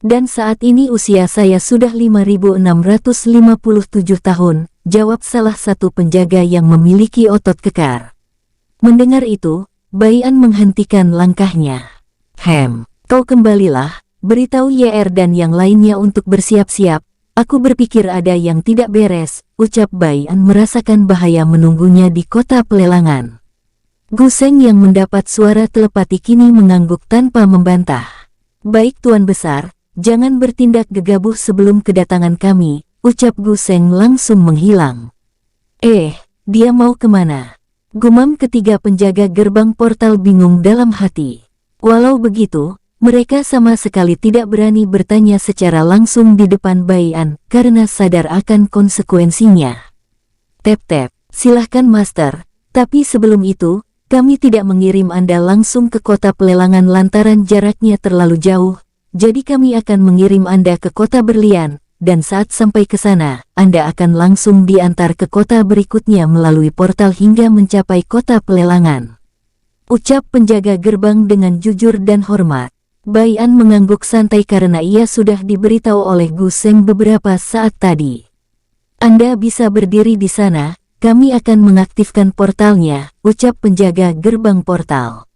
Dan saat ini usia saya sudah 5657 tahun, jawab salah satu penjaga yang memiliki otot kekar. Mendengar itu, Bai An menghentikan langkahnya. Kau kembalilah. Beritahu YR dan yang lainnya untuk bersiap-siap, aku berpikir ada yang tidak beres, ucap Bai An merasakan bahaya menunggunya di kota pelelangan. Gu Seng yang mendapat suara telepati kini mengangguk tanpa membantah. Baik Tuan Besar, jangan bertindak gegabah sebelum kedatangan kami, ucap Gu Seng langsung menghilang. Dia mau kemana? Gumam ketiga penjaga gerbang portal bingung dalam hati. Walau begitu, mereka sama sekali tidak berani bertanya secara langsung di depan Bai An karena sadar akan konsekuensinya. Tep-tep, silahkan Master, tapi sebelum itu, kami tidak mengirim Anda langsung ke kota pelelangan lantaran jaraknya terlalu jauh, jadi kami akan mengirim Anda ke kota berlian, dan saat sampai ke sana, Anda akan langsung diantar ke kota berikutnya melalui portal hingga mencapai kota pelelangan. ucap penjaga gerbang dengan jujur dan hormat. Bai An mengangguk santai karena ia sudah diberitahu oleh Gu Seng beberapa saat tadi. Anda bisa berdiri di sana, kami akan mengaktifkan portalnya, ucap penjaga gerbang portal.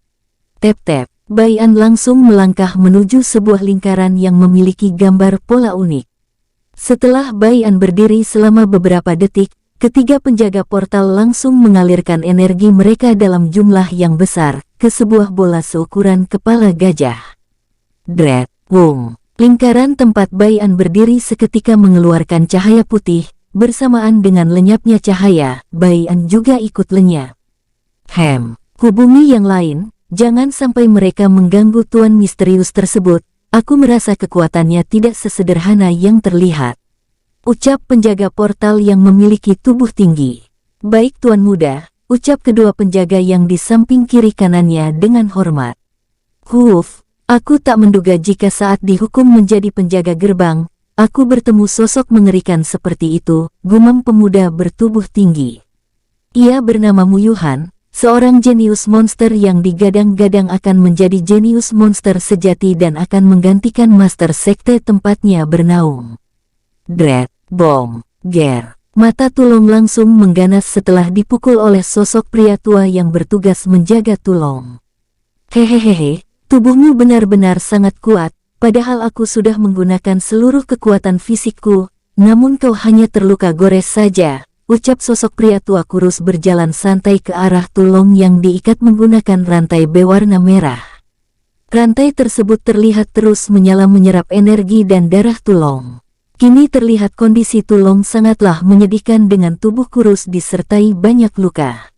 Tep-tep, Bai An langsung melangkah menuju sebuah lingkaran yang memiliki gambar pola unik. Setelah Bai An berdiri selama beberapa detik, ketiga penjaga portal langsung mengalirkan energi mereka dalam jumlah yang besar ke sebuah bola seukuran kepala gajah. Dret, wung. Lingkaran tempat Bai An berdiri seketika mengeluarkan cahaya putih, bersamaan dengan lenyapnya cahaya, Bai An juga ikut lenyap. Hubungi yang lain, jangan sampai mereka mengganggu tuan misterius tersebut, aku merasa kekuatannya tidak sesederhana yang terlihat. Ucap penjaga portal yang memiliki tubuh tinggi. Baik tuan muda, ucap kedua penjaga yang di samping kiri kanannya dengan hormat. Aku tak menduga jika saat dihukum menjadi penjaga gerbang, aku bertemu sosok mengerikan seperti itu, gumam pemuda bertubuh tinggi. Ia bernama Mu Yuhan, seorang jenius monster yang digadang-gadang akan menjadi jenius monster sejati dan akan menggantikan master sekte tempatnya bernaung. Dret, bom, ger. Mata Tulong langsung mengganas setelah dipukul oleh sosok pria tua yang bertugas menjaga Tulong. Hehehe. Tubuhmu benar-benar sangat kuat, padahal aku sudah menggunakan seluruh kekuatan fisikku, namun kau hanya terluka gores saja, ucap sosok pria tua kurus berjalan santai ke arah Tulong yang diikat menggunakan rantai berwarna merah. Rantai tersebut terlihat terus menyala menyerap energi dan darah Tulong. Kini terlihat kondisi Tulong sangatlah menyedihkan dengan tubuh kurus disertai banyak luka.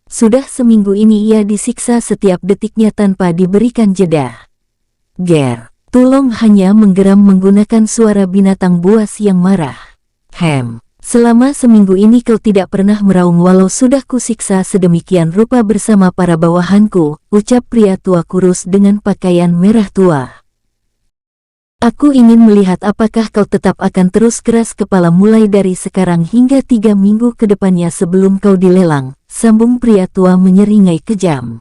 Sudah seminggu ini ia disiksa setiap detiknya tanpa diberikan jeda. Ger, Tulong hanya menggeram menggunakan suara binatang buas yang marah. Selama seminggu ini kau tidak pernah meraung walau sudah kusiksa sedemikian rupa bersama para bawahanku, ucap pria tua kurus dengan pakaian merah tua. Aku ingin melihat apakah kau tetap akan terus keras kepala mulai dari sekarang hingga 3 minggu ke depannya sebelum kau dilelang, sambung pria tua menyeringai kejam.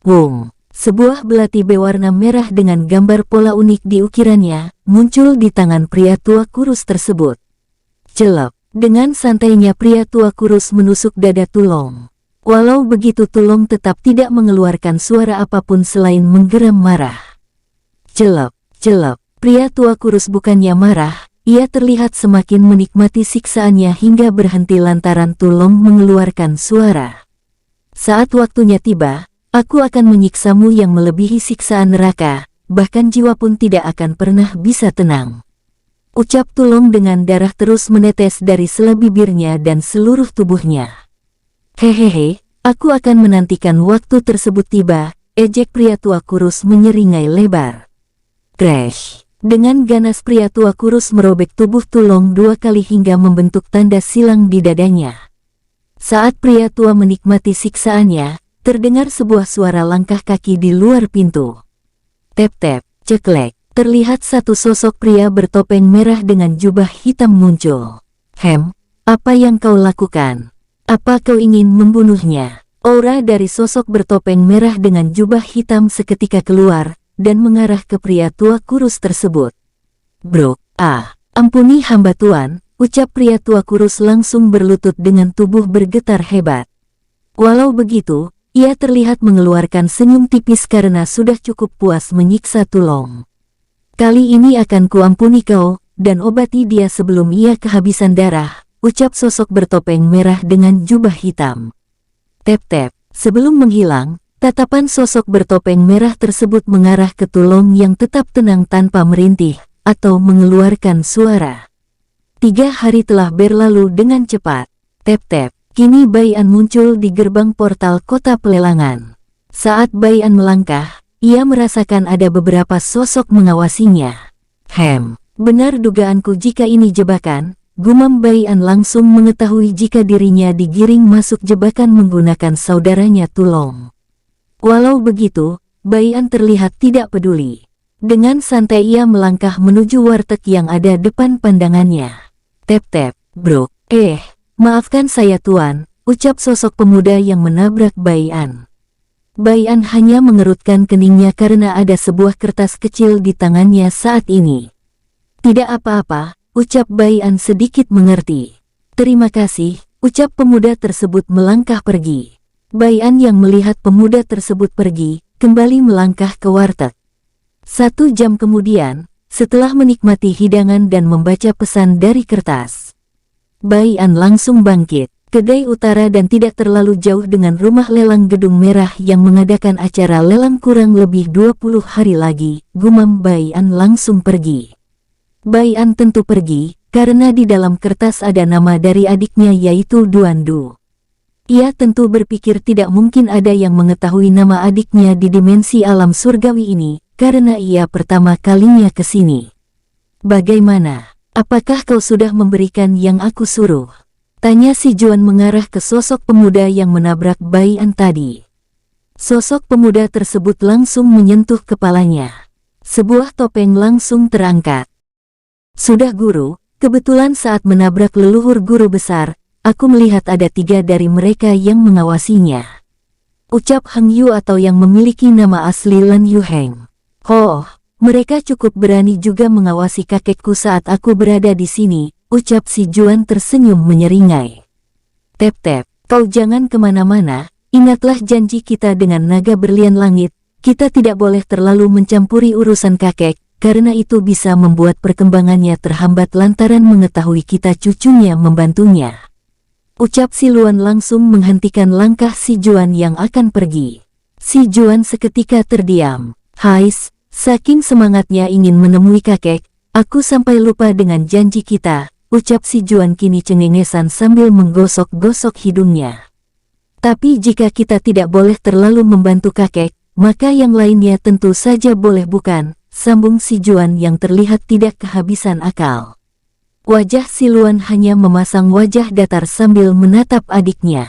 Wung, sebuah belati berwarna merah dengan gambar pola unik di ukirannya, muncul di tangan pria tua kurus tersebut. Celep, dengan santainya pria tua kurus menusuk dada Tulong. Walau begitu Tulong tetap tidak mengeluarkan suara apapun selain menggeram marah. Celep, celep. Pria tua kurus bukannya marah, ia terlihat semakin menikmati siksaannya hingga berhenti lantaran Tulong mengeluarkan suara. Saat waktunya tiba, aku akan menyiksamu yang melebihi siksaan neraka, bahkan jiwa pun tidak akan pernah bisa tenang. Ucap Tulong dengan darah terus menetes dari sela bibirnya dan seluruh tubuhnya. Hehehe, aku akan menantikan waktu tersebut tiba, ejek pria tua kurus menyeringai lebar. Crash. Dengan ganas pria tua kurus merobek tubuh Tulong 2 kali hingga membentuk tanda silang di dadanya. Saat pria tua menikmati siksaannya, terdengar sebuah suara langkah kaki di luar pintu. Tep-tep, ceklek, terlihat satu sosok pria bertopeng merah dengan jubah hitam muncul. Apa yang kau lakukan? Apa kau ingin membunuhnya? Aura dari sosok bertopeng merah dengan jubah hitam seketika keluar, dan mengarah ke pria tua kurus tersebut. Bro, ampuni hamba tuan, ucap pria tua kurus langsung berlutut dengan tubuh bergetar hebat. Walau begitu, ia terlihat mengeluarkan senyum tipis karena sudah cukup puas menyiksa Tulong. Kali ini akan kuampuni kau, dan obati dia sebelum ia kehabisan darah, ucap sosok bertopeng merah dengan jubah hitam. Tep-tep, sebelum menghilang, tatapan sosok bertopeng merah tersebut mengarah ke Tulong yang tetap tenang tanpa merintih atau mengeluarkan suara. 3 hari telah berlalu dengan cepat. Tep-tep, kini Bai An muncul di gerbang portal kota pelelangan. Saat Bai An melangkah, ia merasakan ada beberapa sosok mengawasinya. Benar dugaanku jika ini jebakan, gumam Bai An langsung mengetahui jika dirinya digiring masuk jebakan menggunakan saudaranya Tulong. Walau begitu, Bai An terlihat tidak peduli. Dengan santai ia melangkah menuju warteg yang ada depan pandangannya. Tep-tep, bro, maafkan saya tuan, ucap sosok pemuda yang menabrak Bai An. Bai An hanya mengerutkan keningnya karena ada sebuah kertas kecil di tangannya saat ini. Tidak apa-apa, ucap Bai An sedikit mengerti. Terima kasih, ucap pemuda tersebut melangkah pergi. Bai An yang melihat pemuda tersebut pergi, kembali melangkah ke warteg. 1 jam kemudian, setelah menikmati hidangan dan membaca pesan dari kertas, Bai An langsung bangkit. Kedai utara dan tidak terlalu jauh dengan rumah lelang Gedung Merah yang mengadakan acara lelang kurang lebih 20 hari lagi, gumam Bai An langsung pergi. Bai An tentu pergi, karena di dalam kertas ada nama dari adiknya yaitu Duan Du. Ia tentu berpikir tidak mungkin ada yang mengetahui nama adiknya di dimensi alam surgawi ini, karena ia pertama kalinya ke sini. Bagaimana? Apakah kau sudah memberikan yang aku suruh? Tanya si Juan mengarah ke sosok pemuda yang menabrak Bai An tadi. Sosok pemuda tersebut langsung menyentuh kepalanya. Sebuah topeng langsung terangkat. Sudah guru, kebetulan saat menabrak leluhur guru besar, aku melihat ada 3 dari mereka yang mengawasinya. Ucap Heng Yu atau yang memiliki nama asli Lan Yu Heng. Oh, mereka cukup berani juga mengawasi kakekku saat aku berada di sini. Ucap si Juan tersenyum menyeringai. Tep-tep, kau jangan kemana-mana, ingatlah janji kita dengan naga berlian langit, kita tidak boleh terlalu mencampuri urusan kakek, karena itu bisa membuat perkembangannya terhambat lantaran mengetahui kita cucunya membantunya. Ucap si Luan langsung menghentikan langkah si Juan yang akan pergi. Si Juan seketika terdiam. Hais, saking semangatnya ingin menemui kakek, aku sampai lupa dengan janji kita. Ucap si Juan kini cengengesan sambil menggosok-gosok hidungnya. Tapi jika kita tidak boleh terlalu membantu kakek, maka yang lainnya tentu saja boleh bukan, sambung si Juan yang terlihat tidak kehabisan akal. Wajah si Luan hanya memasang wajah datar sambil menatap adiknya.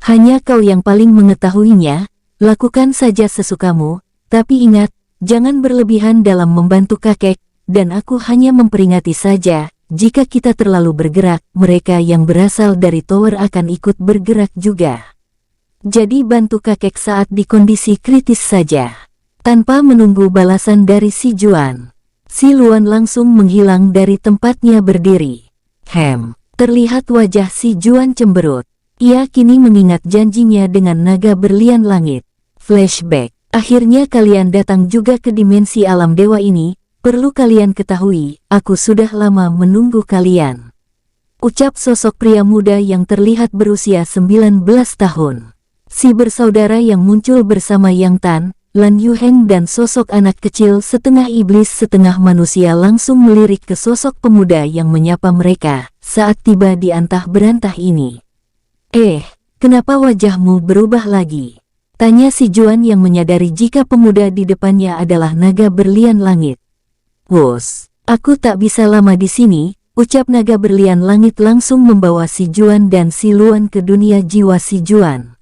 Hanya kau yang paling mengetahuinya, lakukan saja sesukamu, tapi ingat, jangan berlebihan dalam membantu kakek, dan aku hanya memperingati saja. Jika kita terlalu bergerak, mereka yang berasal dari tower akan ikut bergerak juga. Jadi bantu kakek saat di kondisi kritis saja. Tanpa menunggu balasan dari si Juan, si Luan langsung menghilang dari tempatnya berdiri. Terlihat wajah si Juan cemberut. Ia kini mengingat janjinya dengan naga berlian langit. Flashback. Akhirnya kalian datang juga ke dimensi alam dewa ini. Perlu kalian ketahui, aku sudah lama menunggu kalian. Ucap sosok pria muda yang terlihat berusia 19 tahun. Si bersaudara yang muncul bersama Yang Tan, Lan Yu Heng dan sosok anak kecil setengah iblis setengah manusia langsung melirik ke sosok pemuda yang menyapa mereka saat tiba di antah berantah ini. Kenapa wajahmu berubah lagi? Tanya si Juan yang menyadari jika pemuda di depannya adalah naga berlian langit. Wos, aku tak bisa lama di sini, ucap naga berlian langit langsung membawa si Juan dan si Luan ke dunia jiwa si Juan.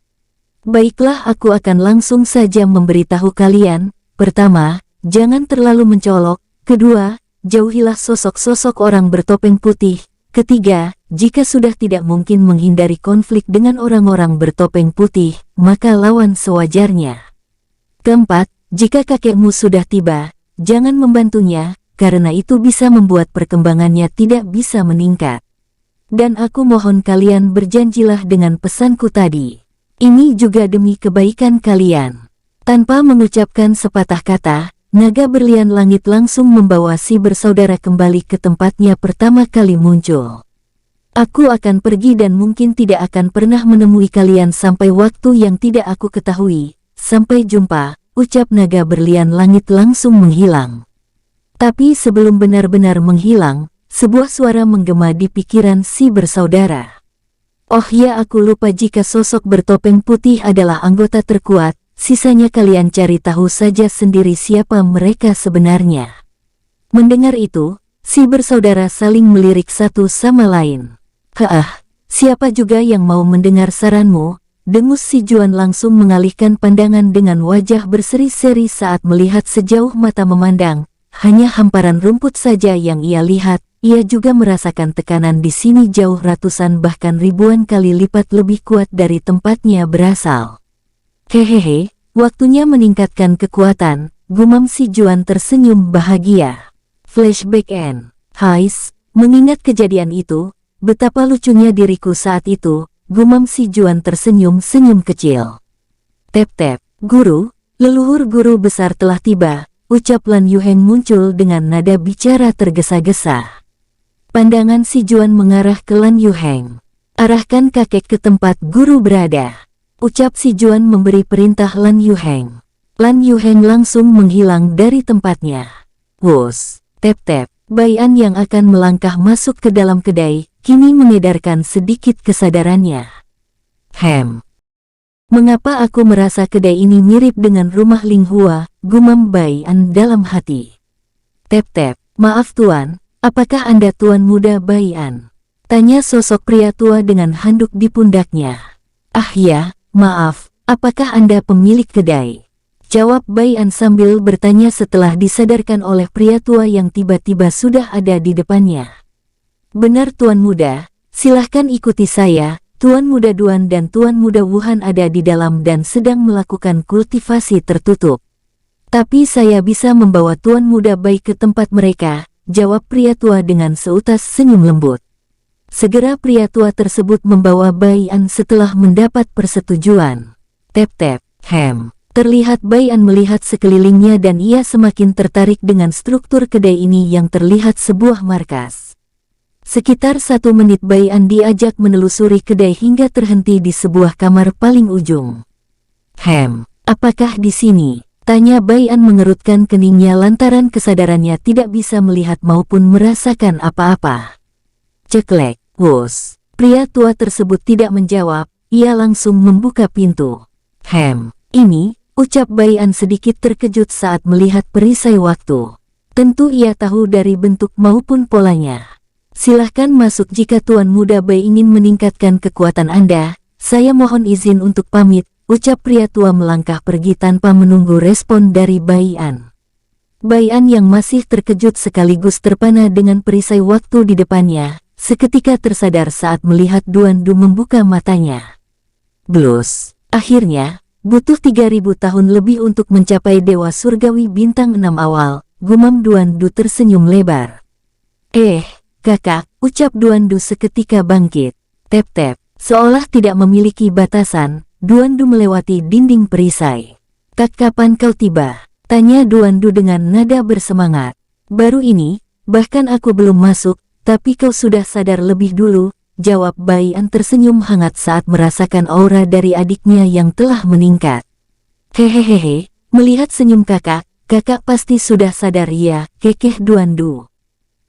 Baiklah, aku akan langsung saja memberitahu kalian. Pertama, jangan terlalu mencolok. Kedua, jauhilah sosok-sosok orang bertopeng putih. Ketiga, jika sudah tidak mungkin menghindari konflik dengan orang-orang bertopeng putih, maka lawan sewajarnya. Keempat, jika kakekmu sudah tiba, jangan membantunya, karena itu bisa membuat perkembangannya tidak bisa meningkat. Dan aku mohon kalian berjanjilah dengan pesanku tadi. Ini juga demi kebaikan kalian. Tanpa mengucapkan sepatah kata, naga berlian langit langsung membawa si bersaudara kembali ke tempatnya pertama kali muncul. Aku akan pergi dan mungkin tidak akan pernah menemui kalian sampai waktu yang tidak aku ketahui. Sampai jumpa. Ucap naga berlian langit langsung menghilang. Tapi sebelum benar-benar menghilang, sebuah suara menggema di pikiran si bersaudara. Oh ya, aku lupa jika sosok bertopeng putih adalah anggota terkuat, sisanya kalian cari tahu saja sendiri siapa mereka sebenarnya. Mendengar itu, si bersaudara saling melirik satu sama lain. Siapa juga yang mau mendengar saranmu? Dengus si Juan langsung mengalihkan pandangan dengan wajah berseri-seri saat melihat sejauh mata memandang. Hanya hamparan rumput saja yang ia lihat, ia juga merasakan tekanan di sini jauh ratusan bahkan ribuan kali lipat lebih kuat dari tempatnya berasal. Hehehe, waktunya meningkatkan kekuatan, gumam si Juan tersenyum bahagia. Flashback end. Hais, mengingat kejadian itu, betapa lucunya diriku saat itu, gumam si Juan tersenyum senyum kecil. Tep-tep, guru, leluhur guru besar telah tiba, ucap Lan Yuheng muncul dengan nada bicara tergesa-gesa. Pandangan si Juan mengarah ke Lan Yuheng. Arahkan kakek ke tempat guru berada. Ucap si Juan memberi perintah Lan Yuheng. Lan Yuheng langsung menghilang dari tempatnya. Wus, tep-tep, Baian yang akan melangkah masuk ke dalam kedai, kini mengedarkan sedikit kesadarannya. Mengapa aku merasa kedai ini mirip dengan rumah Ling Hua, gumam Baian dalam hati. Tep-tep, maaf tuan, apakah Anda tuan muda Baian? Tanya sosok pria tua dengan handuk di pundaknya. Ah ya, maaf, apakah Anda pemilik kedai? Jawab Baian sambil bertanya setelah disadarkan oleh pria tua yang tiba-tiba sudah ada di depannya. Benar tuan muda, silahkan ikuti saya, tuan muda Duan dan tuan muda Wuhan ada di dalam dan sedang melakukan kultivasi tertutup. Tapi saya bisa membawa tuan muda Bai ke tempat mereka, jawab pria tua dengan seutas senyum lembut. Segera pria tua tersebut membawa Baian setelah mendapat persetujuan. Tep-tep, terlihat Baian melihat sekelilingnya dan ia semakin tertarik dengan struktur kedai ini yang terlihat sebuah markas. Sekitar 1 menit Baian diajak menelusuri kedai hingga terhenti di sebuah kamar paling ujung. Apakah di sini? Tanya Baian mengerutkan keningnya lantaran kesadarannya tidak bisa melihat maupun merasakan apa-apa. Ceklek, wus. Pria tua tersebut tidak menjawab, ia langsung membuka pintu. Ini, ucap Baian sedikit terkejut saat melihat perisai waktu. Tentu ia tahu dari bentuk maupun polanya. Silahkan masuk jika tuan muda Bai ingin meningkatkan kekuatan Anda, saya mohon izin untuk pamit, ucap pria tua melangkah pergi tanpa menunggu respon dari Baian. Baian yang masih terkejut sekaligus terpana dengan perisai waktu di depannya, seketika tersadar saat melihat Duan Du membuka matanya. Blus, akhirnya, butuh 3000 tahun lebih untuk mencapai Dewa Surgawi bintang 6 awal, gumam Duan Du tersenyum lebar. Kakak, ucap Duan Du seketika bangkit. Tep-tep, seolah tidak memiliki batasan, Duan Du melewati dinding perisai. Kapan kau tiba? Tanya Duan Du dengan nada bersemangat. Baru ini, bahkan aku belum masuk, tapi kau sudah sadar lebih dulu, jawab Baian tersenyum hangat saat merasakan aura dari adiknya yang telah meningkat. Hehehe, melihat senyum kakak pasti sudah sadar ya, kekeh Duan Du.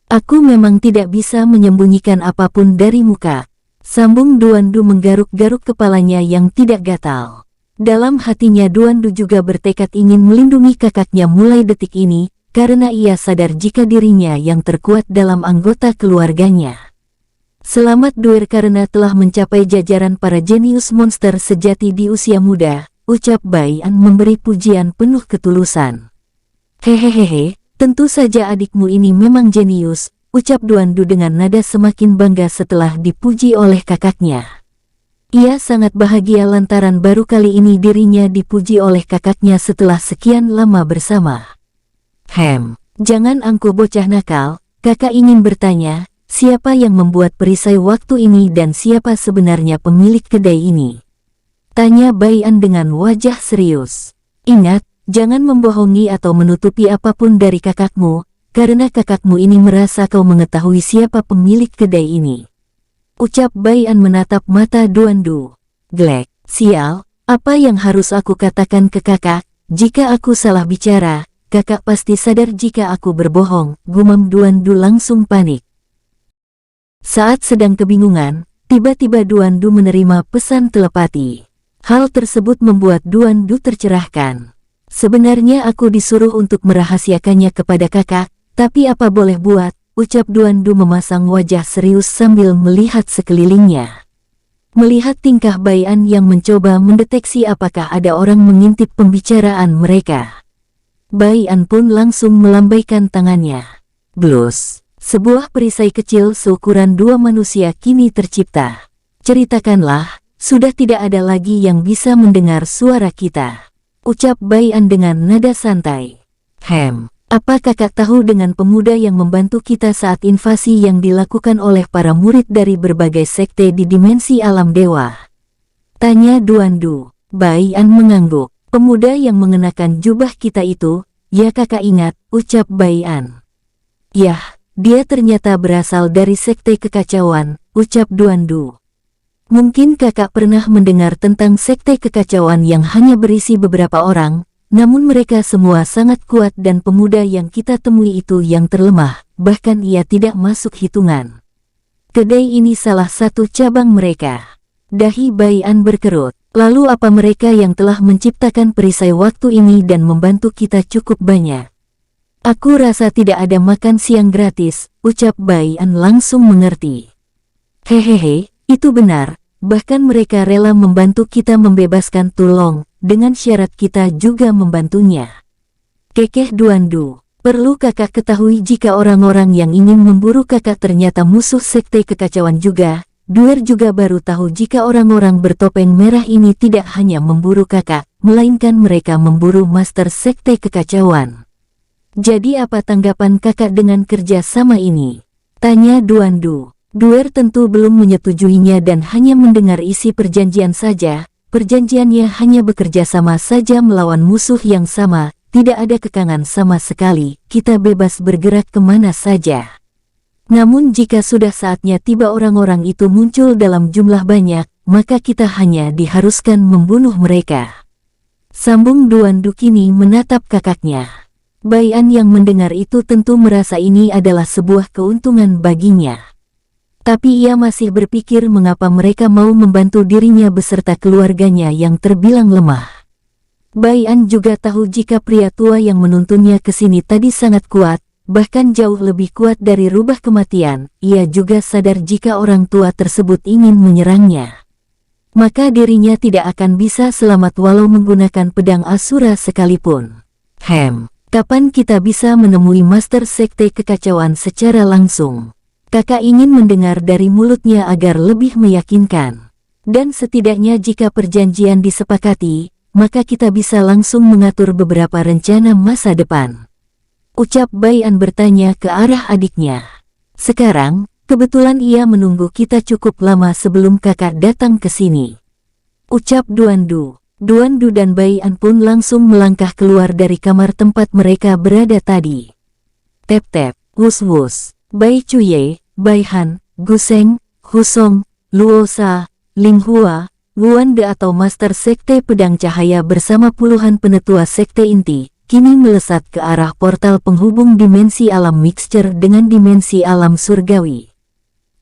Aku memang tidak bisa menyembunyikan apapun dari muka. Sambung Duan Du menggaruk-garuk kepalanya yang tidak gatal. Dalam hatinya Duan Du juga bertekad ingin melindungi kakaknya mulai detik ini, karena ia sadar jika dirinya yang terkuat dalam anggota keluarganya. Selamat Duer karena telah mencapai jajaran para jenius monster sejati di usia muda, ucap Baian memberi pujian penuh ketulusan. Hehehe, tentu saja adikmu ini memang jenius, ucap Duan Du dengan nada semakin bangga setelah dipuji oleh kakaknya. Ia sangat bahagia lantaran baru kali ini dirinya dipuji oleh kakaknya setelah sekian lama bersama. Jangan angkuh bocah nakal, kakak ingin bertanya, siapa yang membuat perisai waktu ini dan siapa sebenarnya pemilik kedai ini? Tanya Baian dengan wajah serius. Ingat, jangan membohongi atau menutupi apapun dari kakakmu, karena kakakmu ini merasa kau mengetahui siapa pemilik kedai ini. Ucap Baian menatap mata Duan Du. Glek, sial, apa yang harus aku katakan ke kakak? Jika aku salah bicara, kakak pasti sadar jika aku berbohong, gumam Duan Du langsung panik. Saat sedang kebingungan, tiba-tiba Duan Du menerima pesan telepati. Hal tersebut membuat Duan Du tercerahkan. Sebenarnya aku disuruh untuk merahasiakannya kepada kakak, tapi apa boleh buat, ucap Duan Du memasang wajah serius sambil melihat sekelilingnya. Melihat tingkah Baian yang mencoba mendeteksi apakah ada orang mengintip pembicaraan mereka. Baian pun langsung melambaikan tangannya. Blus, sebuah perisai kecil seukuran 2 manusia kini tercipta. Ceritakanlah, sudah tidak ada lagi yang bisa mendengar suara kita. Ucap Bai An dengan nada santai. Apa kakak tahu dengan pemuda yang membantu kita saat invasi yang dilakukan oleh para murid dari berbagai sekte di dimensi alam dewa? Tanya Duandu. Bai An mengangguk. Pemuda yang mengenakan jubah kita itu, ya kakak ingat, ucap Bai An. Yah, dia ternyata berasal dari sekte kekacauan, ucap Duandu. Mungkin kakak pernah mendengar tentang sekte kekacauan yang hanya berisi beberapa orang, namun mereka semua sangat kuat dan pemuda yang kita temui itu yang terlemah, bahkan ia tidak masuk hitungan. Kedai ini salah satu cabang mereka. Dahi Bai An berkerut. Lalu apa mereka yang telah menciptakan perisai waktu ini dan membantu kita cukup banyak? Aku rasa tidak ada makan siang gratis, ucap Bai An langsung mengerti. Hehehe. Itu benar, bahkan mereka rela membantu kita membebaskan Tulong, dengan syarat kita juga membantunya. Kekeh Duandu, perlu kakak ketahui jika orang-orang yang ingin memburu kakak ternyata musuh sekte kekacauan juga. Duer juga baru tahu jika orang-orang bertopeng merah ini tidak hanya memburu kakak, melainkan mereka memburu master sekte kekacauan. Jadi apa tanggapan kakak dengan kerja sama ini? Tanya Duandu. Duer tentu belum menyetujuinya dan hanya mendengar isi perjanjian saja. Perjanjiannya hanya bekerja sama saja melawan musuh yang sama, tidak ada kekangan sama sekali, kita bebas bergerak kemana saja. Namun jika sudah saatnya tiba orang-orang itu muncul dalam jumlah banyak, maka kita hanya diharuskan membunuh mereka. Sambung Duandu kini menatap kakaknya. Bai An yang mendengar itu tentu merasa ini adalah sebuah keuntungan baginya. Tapi ia masih berpikir mengapa mereka mau membantu dirinya beserta keluarganya yang terbilang lemah. Bai An juga tahu jika pria tua yang menuntunnya ke sini tadi sangat kuat, bahkan jauh lebih kuat dari rubah kematian. Ia juga sadar jika orang tua tersebut ingin menyerangnya, maka dirinya tidak akan bisa selamat walau menggunakan pedang Asura sekalipun. Kapan kita bisa menemui Master Sekte Kekacauan secara langsung? Kakak ingin mendengar dari mulutnya agar lebih meyakinkan. Dan setidaknya jika perjanjian disepakati, maka kita bisa langsung mengatur beberapa rencana masa depan. Ucap Bai An bertanya ke arah adiknya. Sekarang, kebetulan ia menunggu kita cukup lama sebelum kakak datang ke sini. Ucap Duandu. Duandu dan Bai An pun langsung melangkah keluar dari kamar tempat mereka berada tadi. Tep-tep, wus-wus, Bai Cuye, Bai Han, Guseng, Husong, Luosa, Ling Hua, Wuan De atau Master Sekte Pedang Cahaya bersama puluhan penetua sekte inti, kini melesat ke arah portal penghubung dimensi alam mixture dengan dimensi alam surgawi.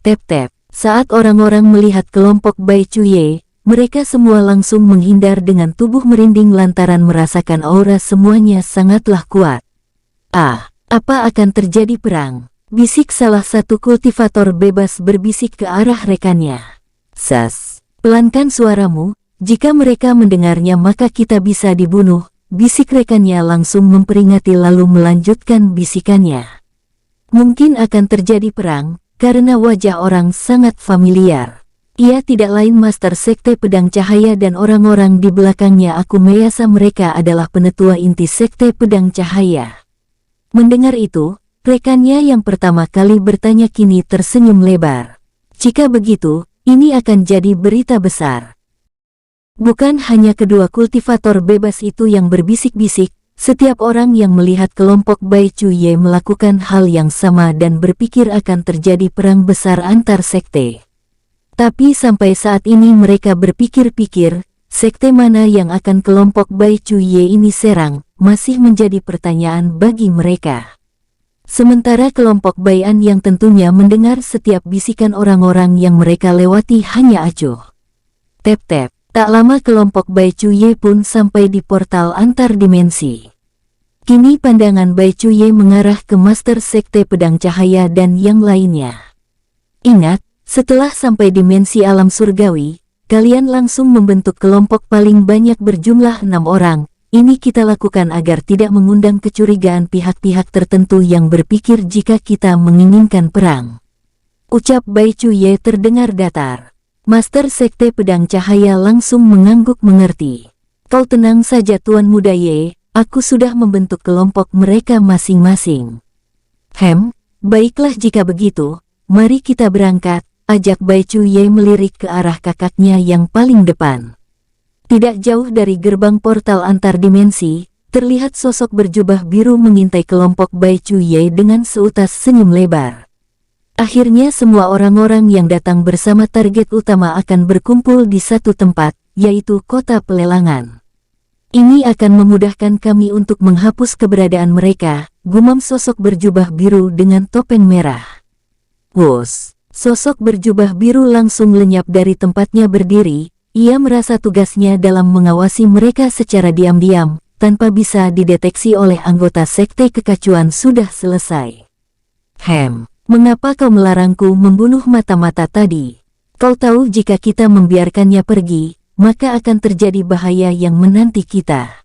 Tep-tep, saat orang-orang melihat kelompok Bai Cuye, mereka semua langsung menghindar dengan tubuh merinding lantaran merasakan aura semuanya sangatlah kuat. Apa akan terjadi perang? Bisik salah satu kultivator bebas berbisik ke arah rekannya. Sas, pelankan suaramu, jika mereka mendengarnya maka kita bisa dibunuh, bisik rekannya langsung memperingati lalu melanjutkan bisikannya. Mungkin akan terjadi perang, karena wajah orang sangat familiar. Ia tidak lain Master Sekte Pedang Cahaya dan orang-orang di belakangnya aku meyasa mereka adalah penetua inti Sekte Pedang Cahaya. Mendengar itu, rekannya yang pertama kali bertanya kini tersenyum lebar. Jika begitu, ini akan jadi berita besar. Bukan hanya kedua kultivator bebas itu yang berbisik-bisik, setiap orang yang melihat kelompok Bai Cuye melakukan hal yang sama dan berpikir akan terjadi perang besar antar sekte. Tapi sampai saat ini mereka berpikir-pikir, sekte mana yang akan kelompok Bai Cuye ini serang, masih menjadi pertanyaan bagi mereka. Sementara kelompok Bai An yang tentunya mendengar setiap bisikan orang-orang yang mereka lewati hanya acuh. Tep-tep, tak lama kelompok Bai Cuye pun sampai di portal antar dimensi. Kini pandangan Bai Cuye mengarah ke Master Sekte Pedang Cahaya dan yang lainnya. Ingat, setelah sampai dimensi alam surgawi, kalian langsung membentuk kelompok paling banyak berjumlah 6 orang. Ini kita lakukan agar tidak mengundang kecurigaan pihak-pihak tertentu yang berpikir jika kita menginginkan perang. Ucap Bai Cuye terdengar datar. Master Sekte Pedang Cahaya langsung mengangguk mengerti. Kau tenang saja Tuan Muda Ye, aku sudah membentuk kelompok mereka masing-masing. Baiklah jika begitu, mari kita berangkat, ajak Bai Chuye melirik ke arah kakaknya yang paling depan. Tidak jauh dari gerbang portal antar dimensi, terlihat sosok berjubah biru mengintai kelompok Bai Chuye dengan seutas senyum lebar. Akhirnya semua orang-orang yang datang bersama target utama akan berkumpul di satu tempat, yaitu kota pelelangan. Ini akan memudahkan kami untuk menghapus keberadaan mereka, gumam sosok berjubah biru dengan topeng merah. Wus, sosok berjubah biru langsung lenyap dari tempatnya berdiri, ia merasa tugasnya dalam mengawasi mereka secara diam-diam, tanpa bisa dideteksi oleh anggota sekte kekacauan sudah selesai. Mengapa kau melarangku membunuh mata-mata tadi? Kau tahu jika kita membiarkannya pergi, maka akan terjadi bahaya yang menanti kita.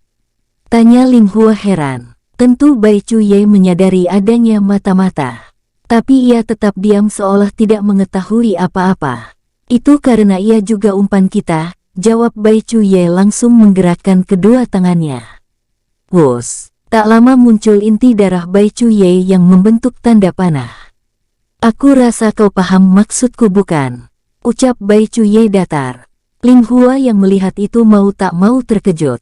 Tanya Ling Hua heran. Tentu Bai Chuye menyadari adanya mata-mata. Tapi ia tetap diam seolah tidak mengetahui apa-apa. Itu karena ia juga umpan kita, jawab Bai Chuye langsung menggerakkan kedua tangannya. Wus, tak lama muncul inti darah Bai Chuye yang membentuk tanda panah. Aku rasa kau paham maksudku bukan? Ucap Bai Chuye datar. Ling Hua yang melihat itu mau tak mau terkejut.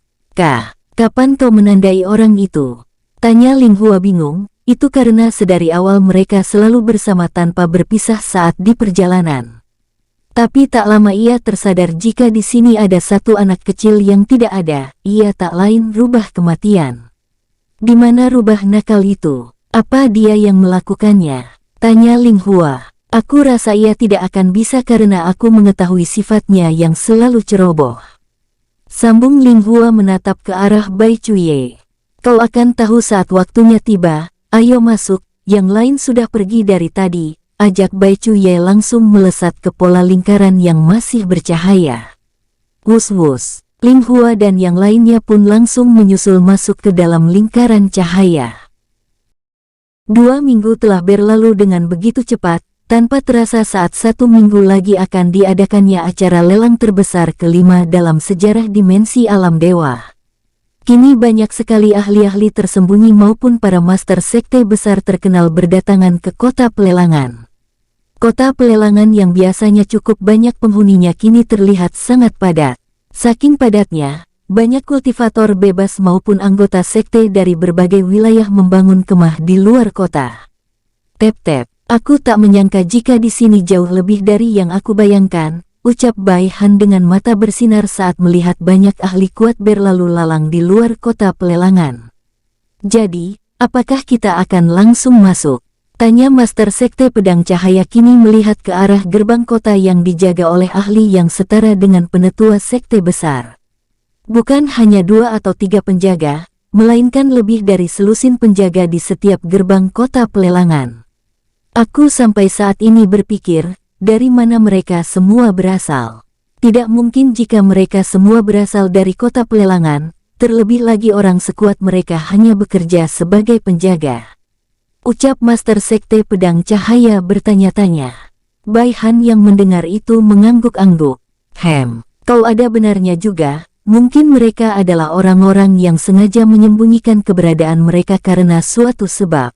Kapan kau menandai orang itu? Tanya Ling Hua bingung, itu karena sedari awal mereka selalu bersama tanpa berpisah saat di perjalanan. Tapi tak lama ia tersadar jika di sini ada satu anak kecil yang tidak ada, ia tak lain rubah kematian. Di mana rubah nakal itu? Apa dia yang melakukannya? Tanya Ling Hua. Aku rasa ia tidak akan bisa karena aku mengetahui sifatnya yang selalu ceroboh. Sambung Ling Hua menatap ke arah Bai Chuye. Kau akan tahu saat waktunya tiba, ayo masuk, yang lain sudah pergi dari tadi, ajak Bai Chuye langsung melesat ke pola lingkaran yang masih bercahaya. Wus-wus, Ling Hua dan yang lainnya pun langsung menyusul masuk ke dalam lingkaran cahaya. 2 minggu telah berlalu dengan begitu cepat, tanpa terasa saat 1 minggu lagi akan diadakannya acara lelang terbesar kelima dalam sejarah dimensi alam dewa. Kini banyak sekali ahli-ahli tersembunyi maupun para master sekte besar terkenal berdatangan ke kota pelelangan. Kota pelelangan yang biasanya cukup banyak penghuninya kini terlihat sangat padat. Saking padatnya, banyak kultivator bebas maupun anggota sekte dari berbagai wilayah membangun kemah di luar kota. Tep-tep, aku tak menyangka jika di sini jauh lebih dari yang aku bayangkan, ucap Bai Han dengan mata bersinar saat melihat banyak ahli kuat berlalu lalang di luar kota pelelangan. Jadi, apakah kita akan langsung masuk? Tanya Master Sekte Pedang Cahaya kini melihat ke arah gerbang kota yang dijaga oleh ahli yang setara dengan penetua sekte besar. Bukan hanya 2 atau 3 penjaga, melainkan lebih dari selusin penjaga di setiap gerbang kota pelelangan. Aku sampai saat ini berpikir, dari mana mereka semua berasal? Tidak mungkin jika mereka semua berasal dari kota pelelangan, terlebih lagi orang sekuat mereka hanya bekerja sebagai penjaga. Ucap Master Sekte Pedang Cahaya bertanya-tanya. Bai Han yang mendengar itu mengangguk-angguk. Kau ada benarnya juga. Mungkin mereka adalah orang-orang yang sengaja menyembunyikan keberadaan mereka karena suatu sebab.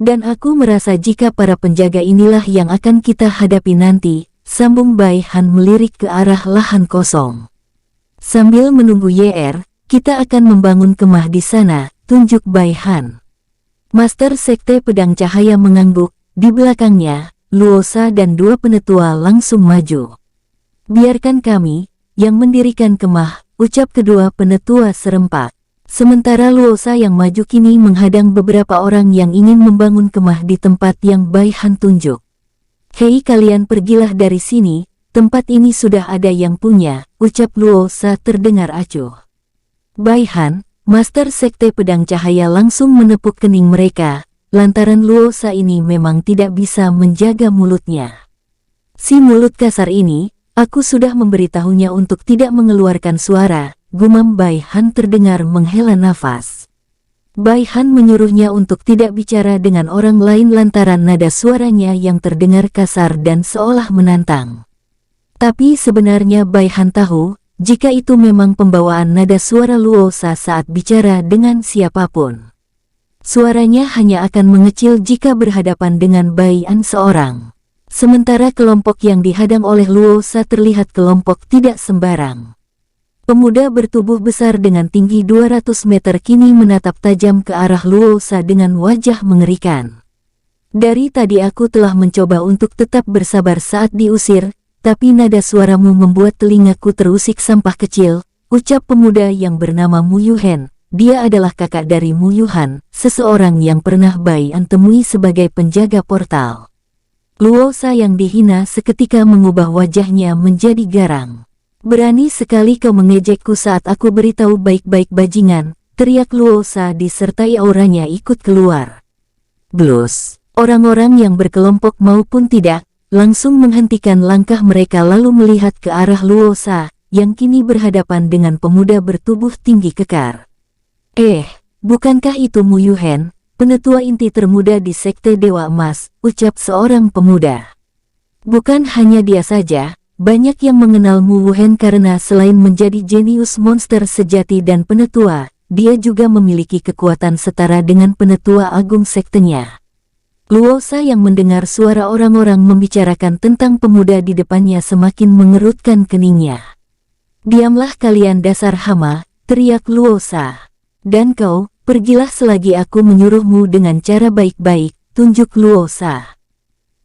Dan aku merasa jika para penjaga inilah yang akan kita hadapi nanti, sambung Bai Han melirik ke arah lahan kosong. Sambil menunggu YR, kita akan membangun kemah di sana, tunjuk Bai Han. Master Sekte Pedang Cahaya mengangguk, di belakangnya, Luosa dan 2 penetua langsung maju. Biarkan kami, yang mendirikan kemah, ucap kedua penetua serempak. Sementara Luosa yang maju kini menghadang beberapa orang yang ingin membangun kemah di tempat yang Bai Han tunjuk. Hei kalian pergilah dari sini, tempat ini sudah ada yang punya, ucap Luosa terdengar acuh. Bai Han, Master Sekte Pedang Cahaya langsung menepuk kening mereka, lantaran Luosa ini memang tidak bisa menjaga mulutnya. Si mulut kasar ini, aku sudah memberitahunya untuk tidak mengeluarkan suara, gumam Bai Han terdengar menghela nafas. Bai Han menyuruhnya untuk tidak bicara dengan orang lain lantaran nada suaranya yang terdengar kasar dan seolah menantang. Tapi sebenarnya Bai Han tahu, jika itu memang pembawaan nada suara Luosa saat bicara dengan siapapun. Suaranya hanya akan mengecil jika berhadapan dengan Bai An seorang. Sementara kelompok yang dihadang oleh Luosa terlihat kelompok tidak sembarang. Pemuda bertubuh besar dengan tinggi 200 meter kini menatap tajam ke arah Luosa dengan wajah mengerikan. Dari tadi aku telah mencoba untuk tetap bersabar saat diusir, tapi nada suaramu membuat telingaku terusik sampah kecil, ucap pemuda yang bernama Mu Yuhen. Dia adalah kakak dari Mu Yuhan, seseorang yang pernah Bai An temui sebagai penjaga portal. Luosa yang dihina seketika mengubah wajahnya menjadi garang. Berani sekali kau mengejekku saat aku beritahu baik-baik bajingan, teriak Luosa disertai auranya ikut keluar. Blus, orang-orang yang berkelompok maupun tidak, langsung menghentikan langkah mereka lalu melihat ke arah Luosa, yang kini berhadapan dengan pemuda bertubuh tinggi kekar. Bukankah itu Mu Yuhen, penetua inti termuda di Sekte Dewa Emas, ucap seorang pemuda. Bukan hanya dia saja, banyak yang mengenal Mu Yuhen karena selain menjadi jenius monster sejati dan penetua, dia juga memiliki kekuatan setara dengan penetua agung sektenya. Luosa yang mendengar suara orang-orang membicarakan tentang pemuda di depannya semakin mengerutkan keningnya. Diamlah kalian dasar hama, teriak Luosa. Dan kau, pergilah selagi aku menyuruhmu dengan cara baik-baik, tunjuk Luosa.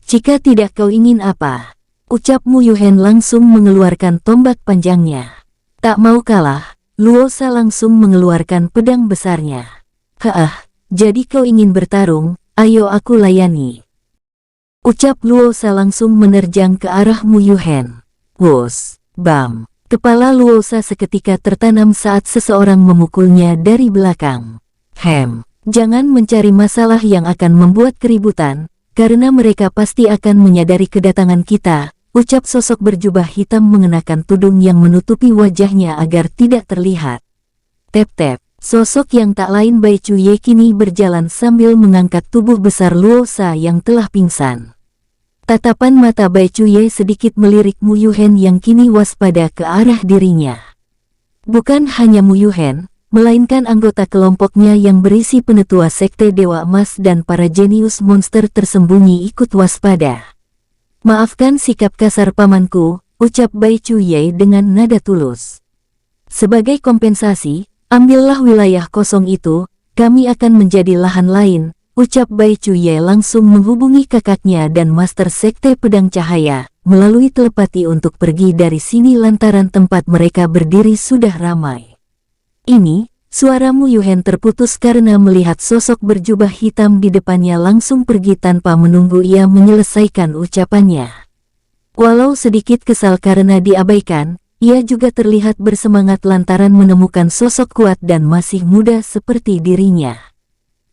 Jika tidak kau ingin apa? Ucap Mu Yuhen langsung mengeluarkan tombak panjangnya. Tak mau kalah, Luosa langsung mengeluarkan pedang besarnya. Jadi kau ingin bertarung? Ayo aku layani. Ucap Luosa langsung menerjang ke arah Mu Yuhen. Wos, bam. Kepala Luosa seketika tertanam saat seseorang memukulnya dari belakang. Jangan mencari masalah yang akan membuat keributan, karena mereka pasti akan menyadari kedatangan kita, ucap sosok berjubah hitam mengenakan tudung yang menutupi wajahnya agar tidak terlihat. Tep-tep. Sosok yang tak lain Bai Chuye kini berjalan sambil mengangkat tubuh besar Luosa yang telah pingsan. Tatapan mata Bai Chuye sedikit melirik Mu Yuhen yang kini waspada ke arah dirinya. Bukan hanya Mu Yuhen, melainkan anggota kelompoknya yang berisi penetua Sekte Dewa Emas dan para jenius monster tersembunyi ikut waspada. Maafkan sikap kasar pamanku, ucap Bai Chuye dengan nada tulus. Sebagai kompensasi, ambillah wilayah kosong itu, kami akan menjadi lahan lain, ucap Bai Chuye langsung menghubungi kakaknya dan Master Sekte Pedang Cahaya, melalui telepati untuk pergi dari sini lantaran tempat mereka berdiri sudah ramai. Ini, suara Mu Yuhen terputus karena melihat sosok berjubah hitam di depannya langsung pergi tanpa menunggu ia menyelesaikan ucapannya. Walau sedikit kesal karena diabaikan, ia juga terlihat bersemangat lantaran menemukan sosok kuat dan masih muda seperti dirinya,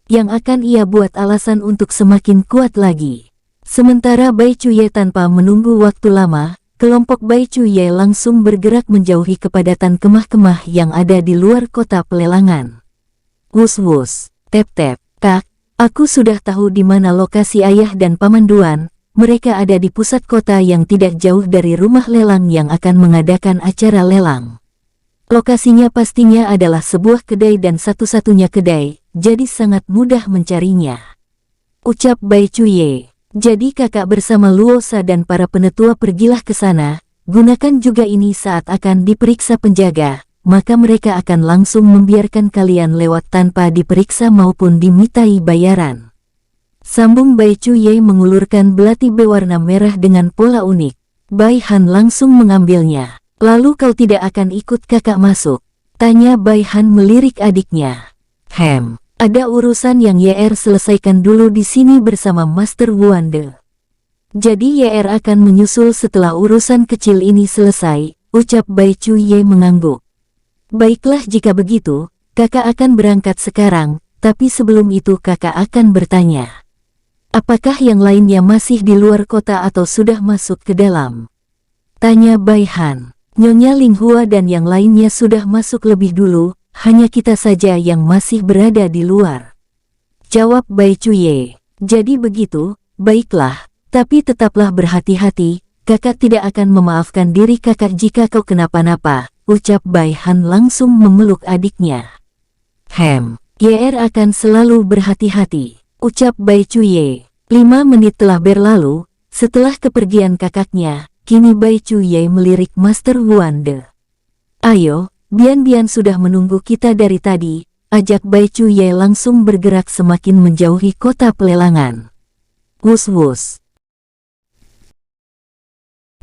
yang akan ia buat alasan untuk semakin kuat lagi. Sementara Bai Chuye tanpa menunggu waktu lama, kelompok Bai Chuye langsung bergerak menjauhi kepadatan kemah-kemah yang ada di luar kota pelelangan. Wus-wus, tep-tep, kak, aku sudah tahu di mana lokasi ayah dan paman Duan. Mereka ada di pusat kota yang tidak jauh dari rumah lelang yang akan mengadakan acara lelang. Lokasinya pastinya adalah sebuah kedai dan satu-satunya kedai, jadi sangat mudah mencarinya, ucap Bai Chuye. Jadi kakak bersama Luosa dan para penetua pergilah ke sana, gunakan juga ini saat akan diperiksa penjaga, maka mereka akan langsung membiarkan kalian lewat tanpa diperiksa maupun dimintai bayaran. Sambung Bai Chuye mengulurkan belati berwarna merah dengan pola unik. Bai Han langsung mengambilnya. Lalu kau tidak akan ikut kakak masuk? Tanya Bai Han melirik adiknya. Ada urusan yang YR selesaikan dulu di sini bersama Master Wuande. Jadi YR akan menyusul setelah urusan kecil ini selesai, ucap Bai Chuye mengangguk. Baiklah jika begitu, kakak akan berangkat sekarang, tapi sebelum itu kakak akan bertanya. Apakah yang lainnya masih di luar kota atau sudah masuk ke dalam? Tanya Bai Han. Nyonya Linghua dan yang lainnya sudah masuk lebih dulu, hanya kita saja yang masih berada di luar, jawab Bai Chuye. Jadi begitu, baiklah, tapi tetaplah berhati-hati, kakak tidak akan memaafkan diri kakak jika kau kenapa-napa, ucap Bai Han langsung memeluk adiknya. YR akan selalu berhati-hati, ucap Bai Chuye. 5 menit telah berlalu, setelah kepergian kakaknya, kini Bai Chuye melirik Master Wuande. Ayo, Bian sudah menunggu kita dari tadi, ajak Bai Chuye langsung bergerak semakin menjauhi kota pelelangan. Wus-wus.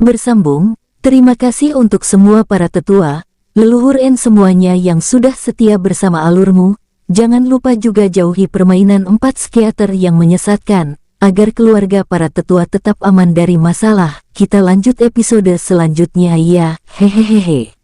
Bersambung, terima kasih untuk semua para tetua, leluhur semuanya yang sudah setia bersama alurmu. Jangan lupa juga jauhi permainan 4 skater yang menyesatkan, agar keluarga para tetua tetap aman dari masalah. Kita lanjut episode selanjutnya ya, hehehehe.